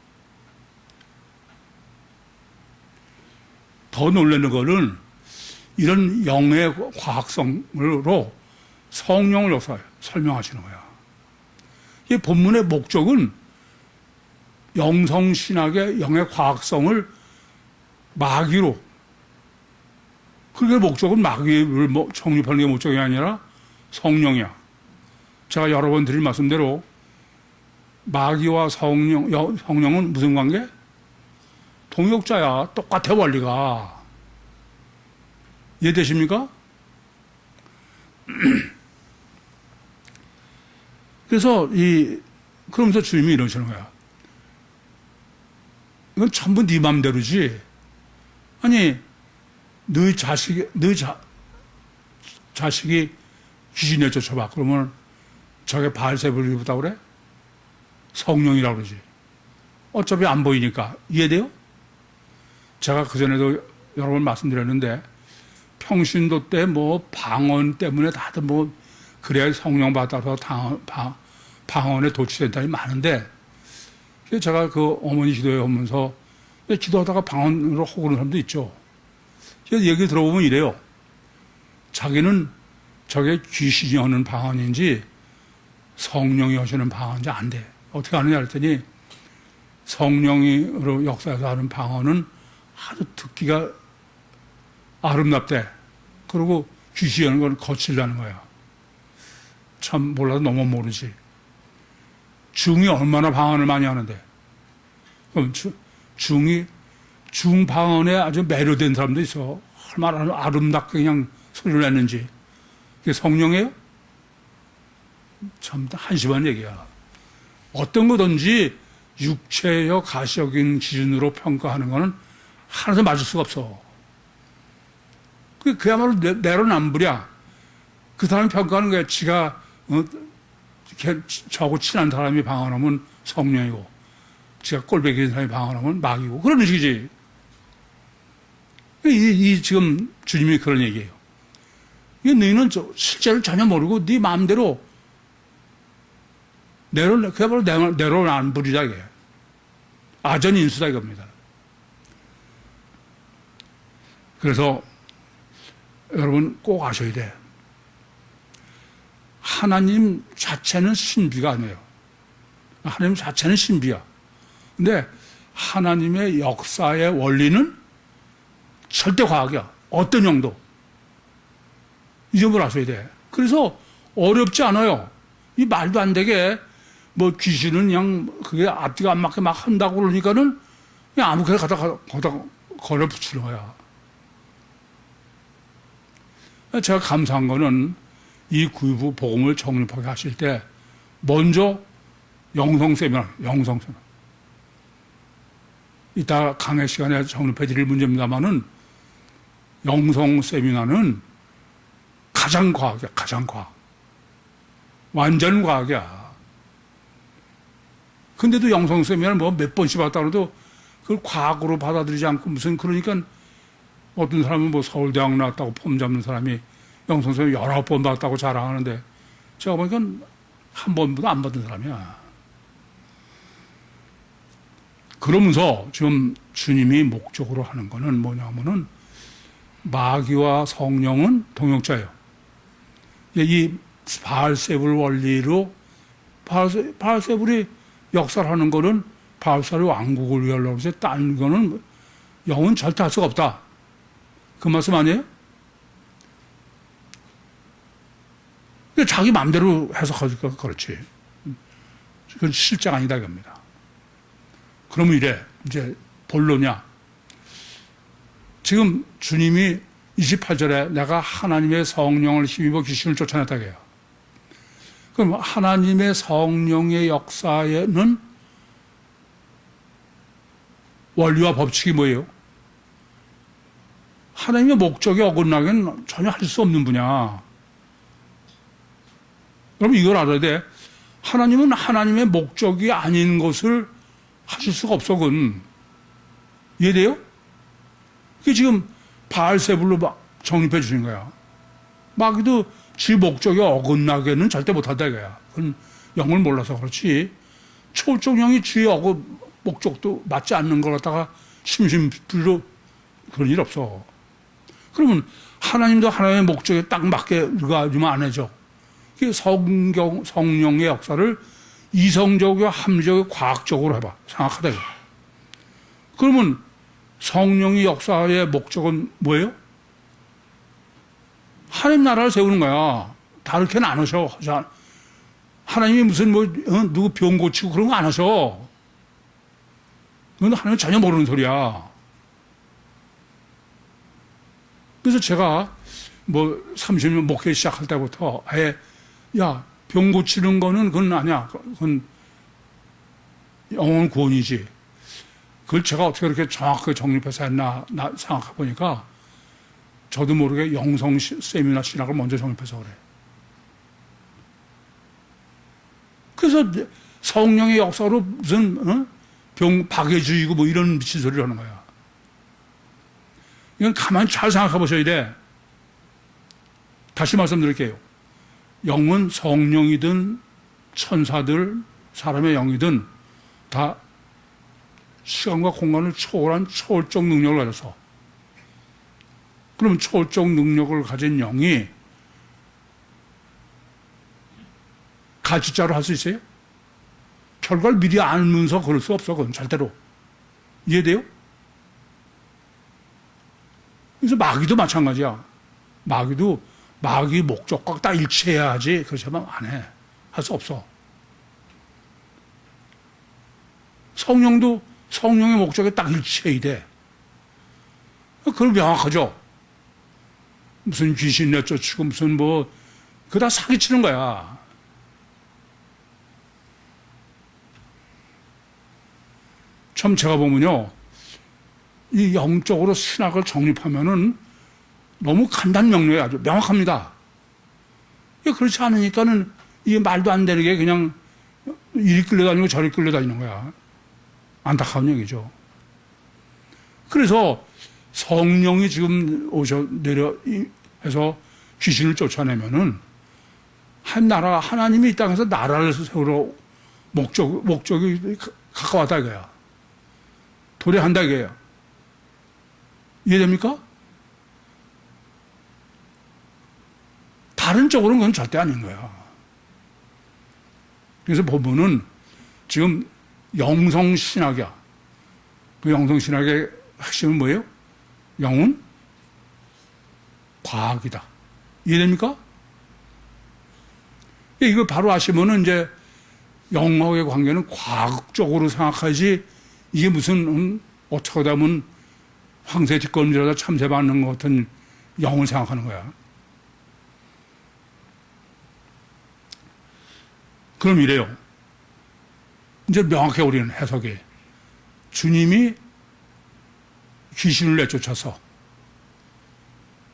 더 놀라는 거는 이런 영의 과학성으로 성령을 역사 설명하시는 거야. 이 본문의 목적은 영성신학의 영의 과학성을 마귀로, 그게 목적은 마귀를 정립하는 게 목적이 아니라 성령이야. 제가 여러 번 드린 말씀대로 마귀와 성령은 무슨 관계? 동역자야. 똑같아, 원리가. 이해되십니까? 그래서 그러면서 주님이 이러시는 거야. 이건 전부 네 맘대로지. 아니, 너희 자식이 귀신을 쫓아봐. 그러면 저게 바알세불이보다 그래? 성령이라고 그러지. 어차피 안 보이니까. 이해돼요? 제가 그전에도 여러 번 말씀드렸는데, 평신도 때 방언 때문에 다들 그래야 성령 받아서 방언에 도취된 사람이 많은데, 제가 그 어머니 기도회 오면서 기도하다가 방언으로 호구는 사람도 있죠. 얘기 들어보면 이래요. 자기는 저게 귀신이 하는 방언인지 성령이 하시는 방언인지 안 돼. 어떻게 아느냐 했더니 성령으로 역사에서 하는 방언은 아주 듣기가 아름답대. 그리고 귀신이 하는 건 거칠다는 거야. 참 몰라도 너무 모르지. 중이 얼마나 방언을 많이 하는데. 그럼 중 방언에 아주 매료된 사람도 있어. 얼마나 아름답게 그냥 소리를 냈는지. 그게 성령이에요? 참 한심한 얘기야. 어떤 거든지 육체적 가시적인 기준으로 평가하는 거는 하나도 맞을 수가 없어. 그야말로 내로남불이야. 그 사람이 평가하는 거야. 지가 저하고 친한 사람이 방언하면 성령이고, 지가 꼴배기인 사람이 방언하면 마귀고, 그런 식이지. 지금 주님이 그런 얘기예요. 너희는 실제를 전혀 모르고 네 마음대로 그야말로 내로남불이다 이게. 아전인수다 이겁니다. 그래서 여러분 꼭 아셔야 돼. 하나님 자체는 신비가 아니에요. 하나님 자체는 신비야. 근데 하나님의 역사의 원리는 절대 과학이야. 어떤 영도. 이 점을 아셔야 돼. 그래서 어렵지 않아요. 이 말도 안 되게 귀신은 그냥 그게 앞뒤가 안 맞게 막 한다고 그러니까는 그냥 아무거나 거기다 걸어 붙이는 거야. 제가 감사한 거는 이 구이부 복음을 정립하게 하실 때 먼저 영성 세미나. 이따 강의 시간에 정립해 드릴 문제입니다만은 영성 세미나는 가장 과학이야. 가장 과학. 완전 과학이야. 근데도 영성 세미나를 몇 번씩 봤다 그래도 그걸 과학으로 받아들이지 않고 그러니까 어떤 사람은 서울대학 나왔다고 폼 잡는 사람이 영성 세미나 19번 봤다고 자랑하는데 제가 보니까 한 번보다 안 받은 사람이야. 그러면서 지금 주님이 목적으로 하는 거는 뭐냐면은 마귀와 성령은 동역자예요. 이 바알세불 원리로 바알세불이 역사를 하는 거는 바알세불이 왕국을 위하려고 해서 딴 거는 영은 절대 할 수가 없다. 그 말씀 아니에요? 자기 마음대로 해석하니까 그렇지. 그건 실제가 아니다 이겁니다. 그러면 이래 이제 본론이야. 지금 주님이 28절에 내가 하나님의 성령을 힘입어 귀신을 쫓아냈다고 해요. 그럼 하나님의 성령의 역사에는 원리와 법칙이 뭐예요? 하나님의 목적에 어긋나기는 전혀 할 수 없는 분야. 그럼 이걸 알아야 돼. 하나님은 하나님의 목적이 아닌 것을 하실 수가 없어, 그건. 이해돼요? 그게 지금 바알세불로 막 정립해 주신 거야. 마귀도 지 목적이 어긋나게는 절대 못한다 이거야. 그건 영을 몰라서 그렇지. 초월적 영이 주의 목적도 맞지 않는 걸 갖다가 심심풀이로 그런 일 없어. 그러면 하나님도 하나님의 목적에 딱 맞게 가지면 안 해줘. 성령의 역사를 이성적이고 합리적이고 과학적으로 해봐. 생각하다 이거. 그러면 성령의 역사의 목적은 뭐예요? 하나님 나라를 세우는 거야. 다르게는 안 하셔. 하나님이 무슨 누구 병 고치고 그런 거 안 하셔. 그건 하나님은 전혀 모르는 소리야. 그래서 제가 30년 목회 시작할 때부터 아예 병 고치는 거는 그건 아니야. 그건 영혼 구원이지. 그걸 제가 어떻게 그렇게 정확하게 정립해서 했나 생각해 보니까 저도 모르게 영성 세미나 신학을 먼저 정립해서 그래. 그래서 성령의 역사로 무슨 박해주의고 이런 미친 소리를 하는 거야. 이건 가만히 잘 생각해 보셔야 돼. 다시 말씀드릴게요. 영은 성령이든 천사들, 사람의 영이든 다 시간과 공간을 초월한 초월적 능력을 가져서, 그럼 초월적 능력을 가진 영이 가지자로 할 수 있어요? 결과를 미리 알면서 그럴 수 없어. 그건 절대로. 이해돼요? 그래서 마귀도 마찬가지야. 마귀도 마귀 목적과 딱 일치해야 하지. 그렇지 않으면 안 해. 할 수 없어. 성령도 성령의 목적에 딱 일치해야 돼. 그건 명확하죠. 무슨 귀신 내쫓고 무슨 그거 다 사기치는 거야. 참 제가 보면요, 이 영적으로 신학을 정립하면은 너무 간단명료해. 아주 명확합니다. 그렇지 않으니까는 이게 말도 안 되는 게 그냥 이리 끌려다니고 저리 끌려다니는 거야. 안타까운 얘기죠. 그래서 성령이 지금 해서 귀신을 쫓아내면은 한 나라, 하나님이 이 땅에서 나라를 세우러 목적이 가까웠다 이거야. 도래한다 이거야. 이해됩니까? 다른 쪽으로는 그건 절대 아닌 거야. 그래서 보면은 지금 영성신학이야. 그 영성신학의 핵심은 뭐예요? 영은 과학이다. 이해됩니까? 이거 바로 아시면은 이제 영학의 관계는 과학적으로 생각하지, 이게 무슨 어떻게 하면 황새 뒷걸음질하다 참새받는 것 같은 영을 생각하는 거야. 그럼 이래요. 이제 명확해 우리는 해석이. 주님이 귀신을 내쫓아서,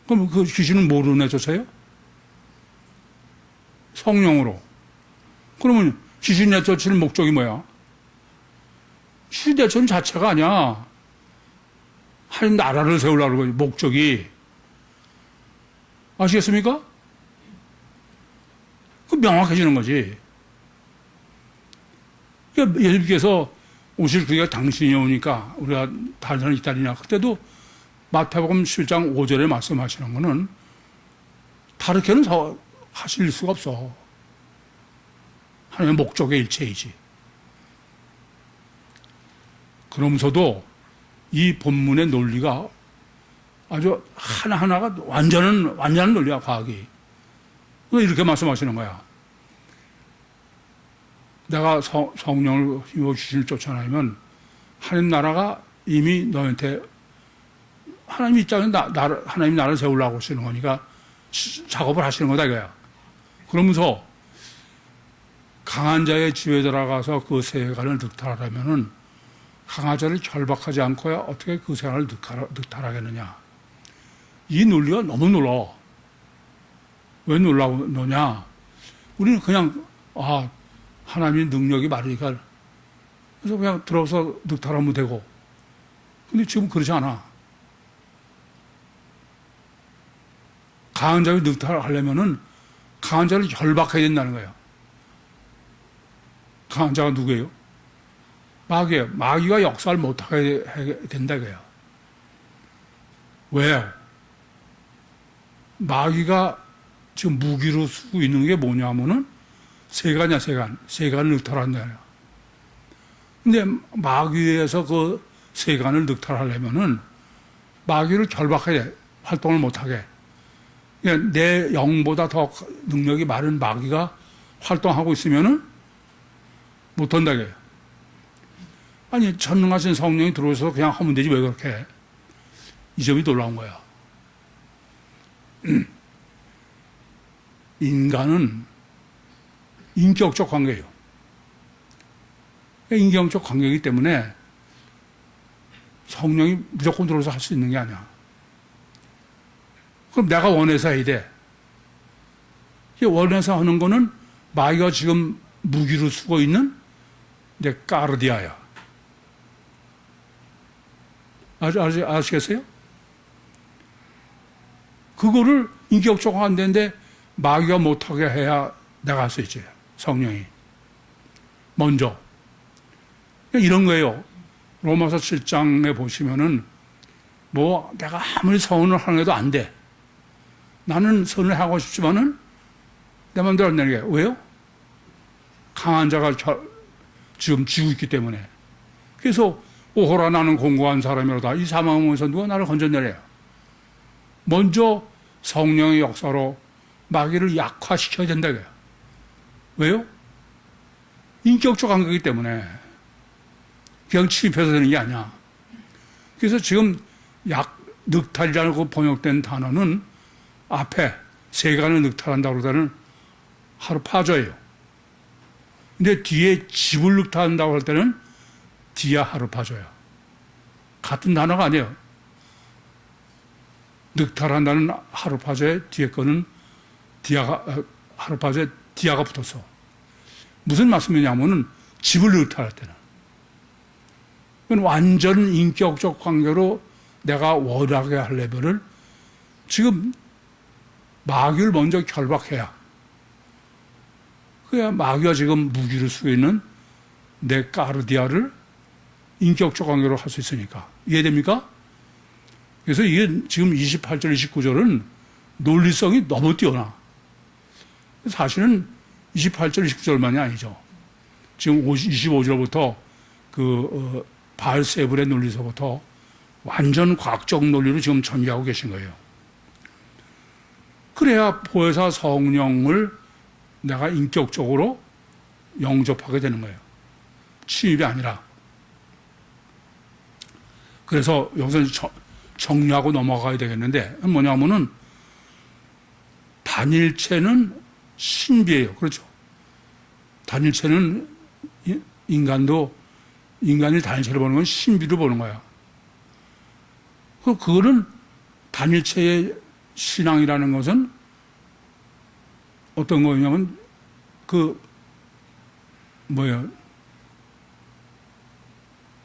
그럼 그 귀신은 뭐로 내쫓아요? 성령으로. 그러면 귀신 내쫓을 목적이 뭐야? 귀신 내쫓는 자체가 아니야. 하나님 나라를 세우려고 그러고 목적이. 아시겠습니까? 그 명확해지는 거지. 그러니까 예수님께서 오실 그가 당신이 오니까 우리가 다른 기다리냐. 그때도 마태복음 7장 5절에 말씀하시는 거는 다르게는 하실 수가 없어. 하나님의 목적의 일체이지. 그러면서도 이 본문의 논리가 아주 하나하나가 완전한 논리야, 과학이. 이렇게 말씀하시는 거야. 내가 성령을 힘으로 귀신을 쫓아내면 하나님 나라가 이미 너한테, 하나님 입장에 하나님 나라를 세우려고 하시는 거니까 작업을 하시는 거다 이거야. 그러면서 강한 자의 집에 들어가서 그 세간을 득탈하려면은 강한 자를 결박하지 않고야 어떻게 그 세간을 득탈하겠느냐. 이 논리가 너무 놀라워. 왜 놀라우느냐. 우리는 그냥 하나님의 능력이 많으니까 그래서 그냥 들어서 늑탈하면 되고. 근데 지금 그러지 않아. 강한 자를 늑탈하려면은 강한 자를 결박해야 된다는 거예요. 강한 자가 누구예요? 마귀예요. 마귀가 역사를 못하게 된다 이거예요. 왜? 마귀가 지금 무기로 쓰고 있는 게 뭐냐면은 세간이야, 세간. 세간을 늑탈한다. 근데 마귀에서 그 세간을 늑탈하려면은 마귀를 결박해야 돼. 활동을 못하게. 그러니까 내 영보다 더 능력이 많은 마귀가 활동하고 있으면은 못한다, 이거예요. 아니, 전능하신 성령이 들어오셔서 그냥 하면 되지, 왜 그렇게 해? 이 점이 놀라운 거야. 인간은 인격적 관계예요. 인격적 관계이기 때문에 성령이 무조건 들어와서 할 수 있는 게 아니야. 그럼 내가 원해서 해야 돼. 원해서 하는 거는 마귀가 지금 무기로 쓰고 있는 내 까르디아야. 아시겠어요? 그거를 인격적으로 안 되는데 마귀가 못하게 해야 내가 할 수 있지. 성령이. 먼저. 이런 거예요. 로마서 7장에 보시면은 뭐 내가 아무리 선을 하는 해도 안 돼. 나는 선을 하고 싶지만은 내 마음대로 안 되는 게 왜요? 강한 자가 지금 쥐고 있기 때문에. 그래서 오호라 나는 공고한 사람이로다. 이 사망에서 누가 나를 건져내래요. 먼저 성령의 역사로 마귀를 약화시켜야 된다. 왜요? 인격적 관계이기 때문에. 그냥 침입해서 되는 게 아니야. 그래서 지금 늑탈이라고 번역된 단어는 앞에 세간을 늑탈한다고 그러다는 하르파저예요. 근데 뒤에 집을 늑탈한다고 할 때는 디아 하르파저야. 같은 단어가 아니에요. 늑탈한다는 하르파저의 뒤에 거는 하르파저에 디아가 붙었어. 무슨 말씀이냐면은 집을 늑탈할 때는. 완전 인격적 관계로 내가 원하게 하려면은 지금 마귀를 먼저 결박해야. 그래야 마귀가 지금 무기를 쓰고 있는 내 까르디아를 인격적 관계로 할 수 있으니까. 이해됩니까? 그래서 이게 지금 28절, 29절은 논리성이 너무 뛰어나. 사실은 28절, 29절만이 아니죠. 지금 25절부터 바알세불의 논리서부터 완전 과학적 논리로 지금 전개하고 계신 거예요. 그래야 보혜사 성령을 내가 인격적으로 영접하게 되는 거예요. 침입이 아니라. 그래서 여기서 정리하고 넘어가야 되겠는데 뭐냐면은 단일체는 신비예요. 그렇죠? 단일체는 인간이 단일체를 보는 건 신비로 보는 거야. 그거는 단일체의 신앙이라는 것은 어떤 거냐면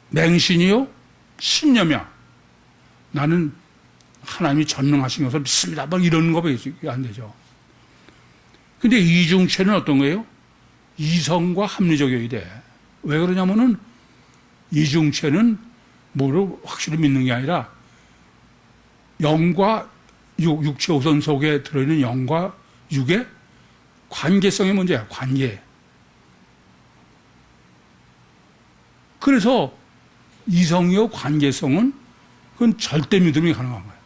맹신이요? 신념이야. 나는 하나님이 전능하신 것을 믿습니다. 뭐 이런 거밖에 안 되죠. 근데 이중체는 어떤 거예요? 이성과 합리적이어야 돼. 왜 그러냐면은 이중체는 뭐를 확실히 믿는 게 아니라 영과 육체 우선 속에 들어있는 영과 육의 관계성의 문제야. 관계. 그래서 이성이요 관계성은 그건 절대 믿음이 가능한 거예요.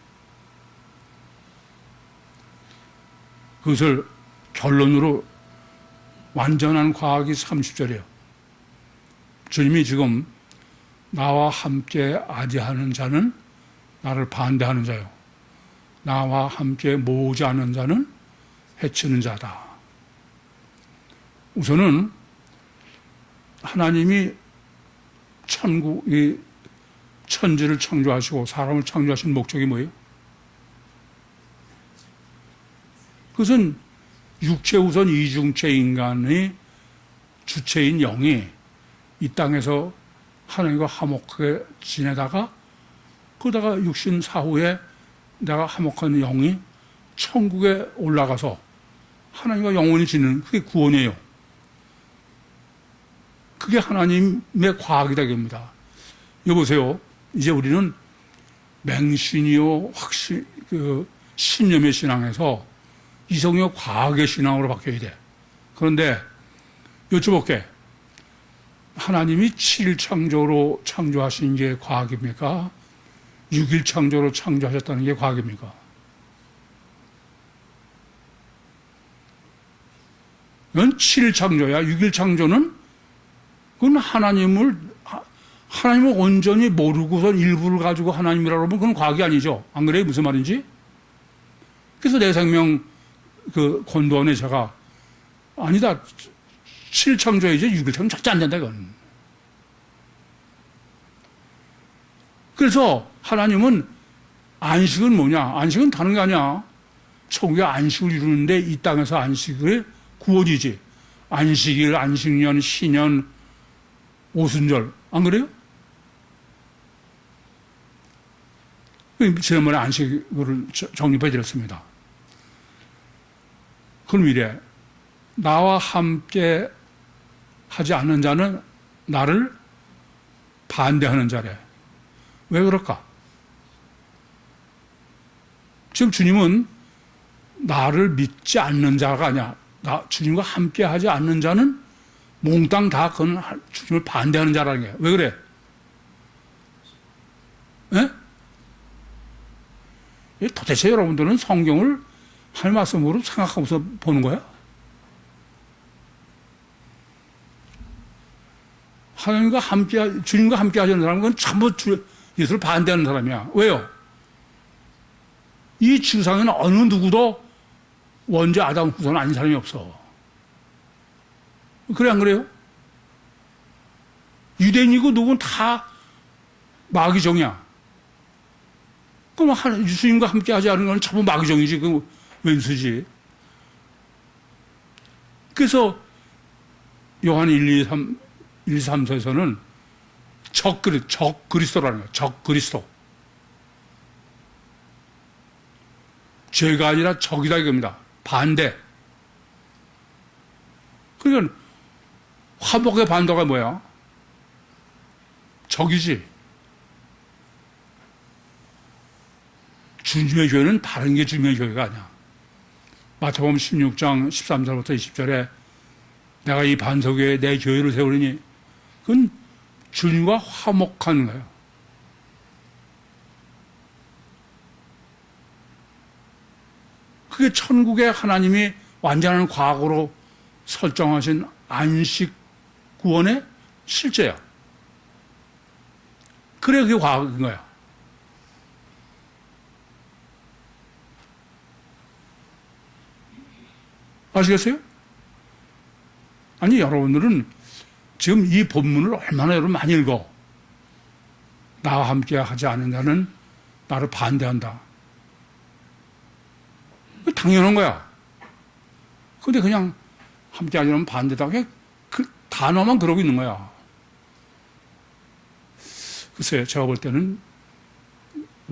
그것을 결론으로 완전한 과학이 30절이에요. 주님이 지금 나와 함께 아지하는 자는 나를 반대하는 자요. 나와 함께 모으지 않는 자는 해치는 자다. 우선은 하나님이 이 천지를 창조하시고 사람을 창조하신 목적이 뭐예요? 그것은 육체 우선 이중체 인간의 주체인 영이 이 땅에서 하나님과 화목하게 지내다가 그러다가 육신 사후에 내가 화목한 영이 천국에 올라가서 하나님과 영원히 지내는 그게 구원이에요. 그게 하나님의 과학이다 이겁니다. 여보세요. 이제 우리는 맹신이요 신념의 신앙에서 이성요 과학의 신앙으로 바뀌어야 돼. 그런데 여쭤볼게. 하나님이 7일 창조로 창조하신 게 과학입니까? 6일 창조로 창조하셨다는 게 과학입니까? 이건 7일 창조야. 6일 창조는 그건 하나님을 온전히 모르고서 일부를 가지고 하나님이라고 하면 그건 과학이 아니죠. 안 그래요? 무슨 말인지? 그래서 내 생명 권도원에 제가 아니다. 7일 창조이지 6일 창조 절대 안 된다 이건. 그래서 하나님은 안식은 뭐냐? 안식은 다른 게 아니야. 천국의 안식을 이루는데 이 땅에서 안식의 구원이지. 안식일, 안식년, 신년, 오순절 안 그래요? 지난번에 안식을 정립해 드렸습니다. 그럼 이래. 나와 함께 하지 않는 자는 나를 반대하는 자래. 왜 그럴까? 지금 주님은 나를 믿지 않는 자가 아니야. 주님과 함께 하지 않는 자는 몽땅 다 그건 주님을 반대하는 자라는 게. 왜 그래? 예? 도대체 여러분들은 성경을 할 말씀으로 생각하면서 보는 거야? 하나님과 함께, 주님과 함께 하는 사람은 그건 전부 예수를 반대하는 사람이야. 왜요? 이 지구상에는 어느 누구도 원죄 아담 후손 아닌 사람이 없어. 그래, 안 그래요? 유대인이고 누구는 다 마귀종이야. 그럼 주님과 함께 하지 않은 건 전부 마귀종이지. 그 왼수지. 그래서 요한 1, 2, 3서에서는 적그리스도라는 거예요. 적그리스도. 죄가 아니라 적이다 이겁니다. 반대. 그러니까 화목의 반대가 뭐야? 적이지. 주님의 교회는 다른 게 주님의 교회가 아니야. 마태복음 16장 13절부터 20절에 내가 이 반석 위에 내 교회를 세우리니 그건 주님과 화목한 거예요. 그게 천국의 하나님이 완전한 과학으로 설정하신 안식 구원의 실제야. 그래 그게 과학인 거야. 아시겠어요? 아니 여러분들은 지금 이 본문을 얼마나 여러분 많이 읽어. 나와 함께 하지 않는 자는 나를 반대한다. 당연한 거야. 근데 그냥 함께 하지 않으면 반대다. 그 단어만 그러고 있는 거야. 글쎄요, 제가 볼 때는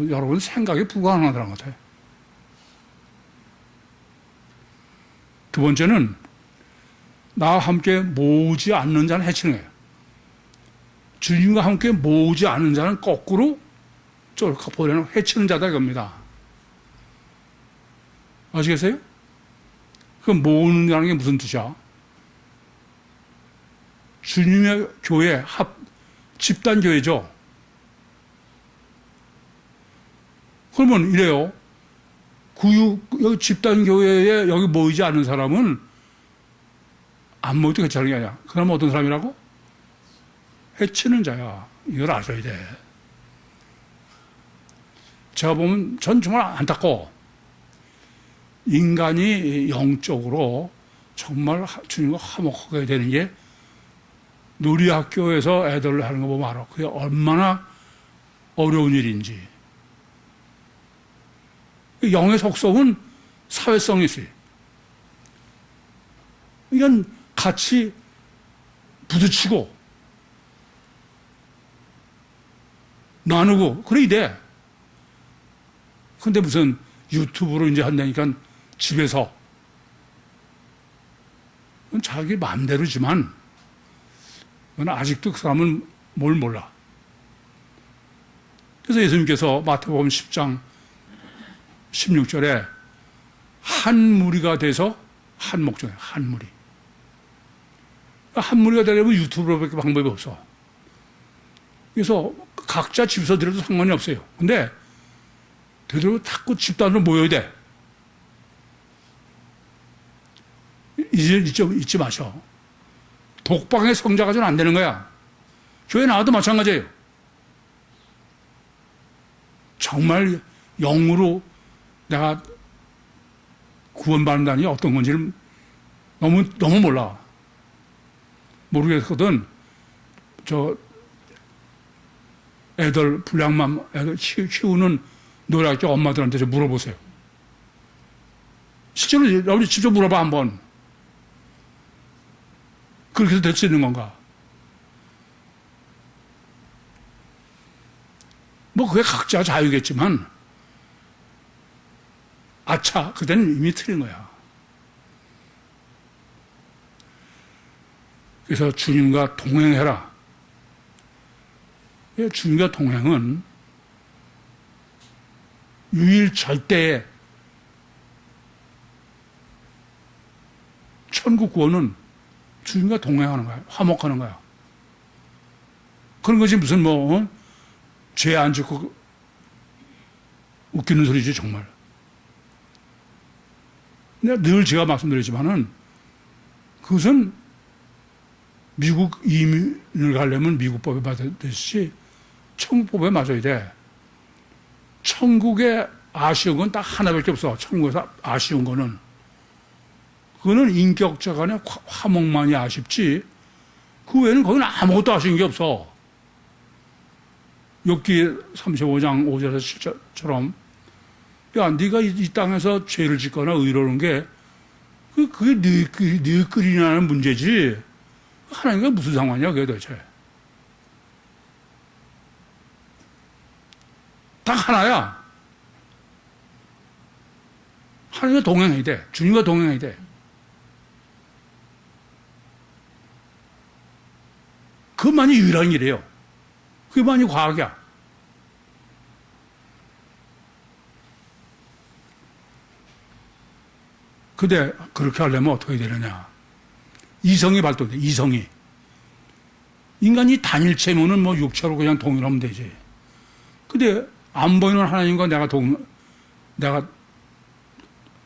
여러분 생각이 불가능하다는 것 같아요. 두 번째는 나와 함께 모으지 않는 자는 해치는 거예요. 주님과 함께 모으지 않는 자는 거꾸로 쫄까 보려는 해치는 자다 이겁니다. 아시겠어요? 그 모으는 게 무슨 뜻이야? 주님의 교회, 집단교회죠. 그러면 이래요. 여기 집단교회에 여기 모이지 않는 사람은 안 모여도 괜찮은 게 아니야. 그 사람은 어떤 사람이라고? 해치는 자야. 이걸 아셔야 돼. 제가 보면 전 정말 안타까워. 인간이 영적으로 정말 주님과 화목하게 되는 게 누리학교에서 애들을 하는 거 보면 알아. 그게 얼마나 어려운 일인지. 영의 속성은 사회성이 있어요. 이건 같이 부딪히고 나누고 그래야 돼. 근데 무슨 유튜브로 이제 한다니까 집에서 자기 마음대로지만 아직도 그 사람은 뭘 몰라. 그래서 예수님께서 마태복음 10장 16절에 한 무리가 돼서 한 목적이에요. 한 무리. 한 무리가 되려면 유튜브로밖에 방법이 없어. 그래서 각자 집에서 들어도 상관이 없어요. 근데 되도록 자꾸 집단으로 모여야 돼. 이제 잊지 마셔. 독방의 성자가 좀 안 되는 거야. 교회 나와도 마찬가지예요. 정말 영으로 내가 구원받는다니 어떤 건지를 너무 몰라. 모르겠거든. 애들, 불량맘 애들 키우는 노래학교 엄마들한테 좀 물어보세요. 실제로 여러분이 직접 물어봐, 한번. 그렇게 해서 될 수 있는 건가? 뭐, 그게 각자 자유겠지만, 아차, 그때는 이미 틀린 거야. 그래서 주님과 동행해라. 주님과 동행은 유일 절대의 천국 구원은 주님과 동행하는 거야. 화목하는 거야. 그런 것이 무슨 죄 안 짓고 웃기는 소리지, 정말. 늘 제가 말씀드리지만은 그것은 미국 이민을 가려면 미국법에 맞듯이 천국법에 맞아야 돼. 천국에 아쉬운 건 딱 하나밖에 없어. 천국에서 아쉬운 거는. 그거는 인격자 간의 화목만이 아쉽지, 그 외에는 거기는 아무것도 아쉬운 게 없어. 욥기 35장 5절에서 7절처럼, 야, 네가 이 땅에서 죄를 짓거나 의로운 게, 그게 네 끓이냐는 문제지, 하나님과 무슨 상관이야, 그게 도대체. 딱 하나야. 하나님과 동행해야 돼. 주님과 동행해야 돼. 그것만이 유일한 일이에요. 그것만이 과학이야. 근데 그렇게 하려면 어떻게 되느냐. 이성이 발동돼, 이성이. 인간이 단일체면은 육체로 그냥 동일하면 되지. 근데 안 보이는 하나님과 내가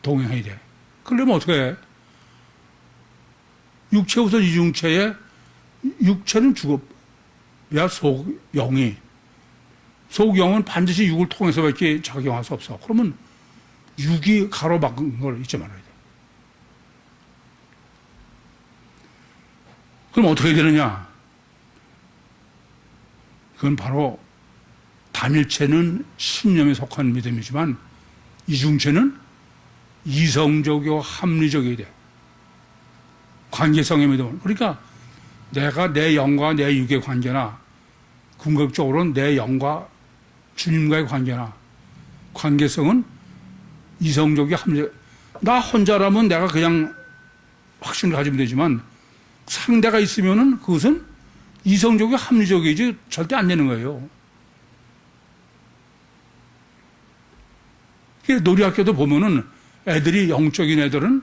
동행해야 돼. 그러려면 어떻게 해? 육체 우선 이중체에 육체는 죽어. 야, 속영이. 속영은 반드시 육을 통해서밖에 작용할 수 없어. 그러면 육이 가로막은 걸 잊지 말아야 돼. 그럼 어떻게 되느냐? 그건 바로 단일체는 신념에 속한 믿음이지만 이중체는 이성적이고 합리적이어야 돼. 관계성의 믿음. 그러니까 내가 내 영과 내 육의 관계나 궁극적으로는 내 영과 주님과의 관계나 관계성은 이성적이고 합리적. 나 혼자라면 내가 그냥 확신을 가지면 되지만 상대가 있으면은 그것은 이성적이고 합리적이지 절대 안 되는 거예요. 놀이학교도 보면은 애들이 영적인 애들은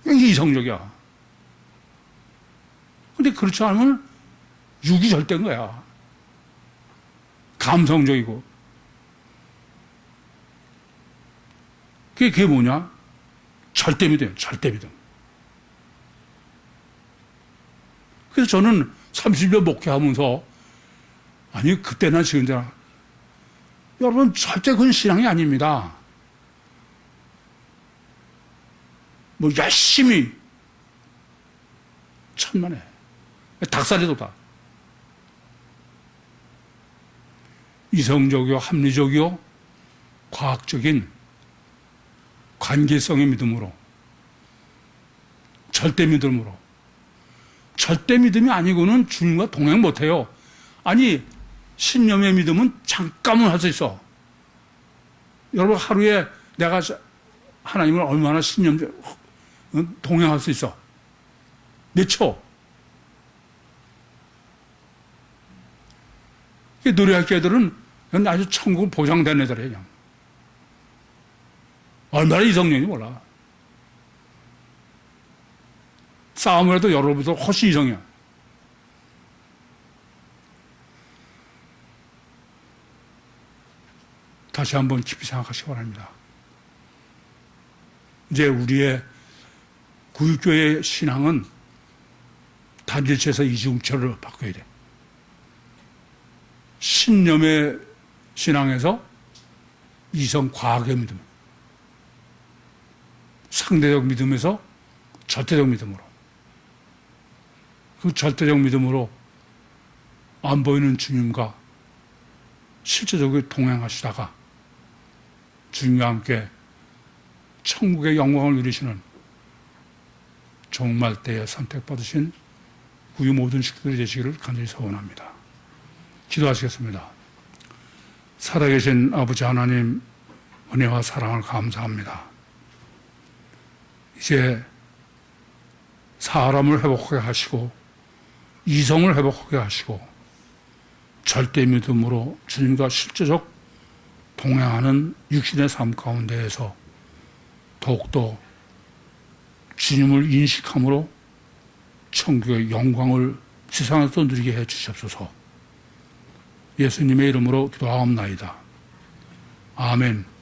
굉장히 이성적이야. 근데 그렇지 않으면 육이 절대인 거야. 감성적이고. 그게 뭐냐? 절대 믿음이에요. 절대 믿음. 그래서 저는 30년 목회하면서 아니 그때나 지금이나 여러분 절대 그건 신앙이 아닙니다. 열심히 천만에 닭살이 돋아. 이성적이요 합리적이요 과학적인 관계성의 믿음으로 절대 믿음으로 절대 믿음이 아니고는 주님과 동행 못해요. 아니, 신념의 믿음은 잠깐은 할 수 있어. 여러분, 하루에 내가 하나님을 얼마나 동행할 수 있어? 몇 초? 노래학교 애들은 아주 천국 보장된 애들이에요. 그냥. 얼마나 이성령인지 몰라. 싸움을 해도 여러분보다 훨씬 이성이야. 다시 한번 깊이 생각하시기 바랍니다. 이제 우리의 구육교의 신앙은 단일체에서 이중체를 바꿔야 돼. 신념의 신앙에서 이성 과학의 믿음, 상대적 믿음에서 절대적 믿음으로, 그 절대적 믿음으로 안 보이는 주님과 실제적으로 동행하시다가 주님과 함께 천국의 영광을 누리시는 종말 때에 선택받으신 우리 모든 식구들이 되시기를 간절히 소원합니다. 기도하시겠습니다. 살아계신 아버지 하나님, 은혜와 사랑을 감사합니다. 이제 사람을 회복하게 하시고 이성을 회복하게 하시고 절대 믿음으로 주님과 실제적 동행하는 육신의 삶 가운데에서 더욱더 주님을 인식함으로 천국의 영광을 세상에서 누리게 해 주시옵소서. 예수님의 이름으로 기도하옵나이다. 아멘.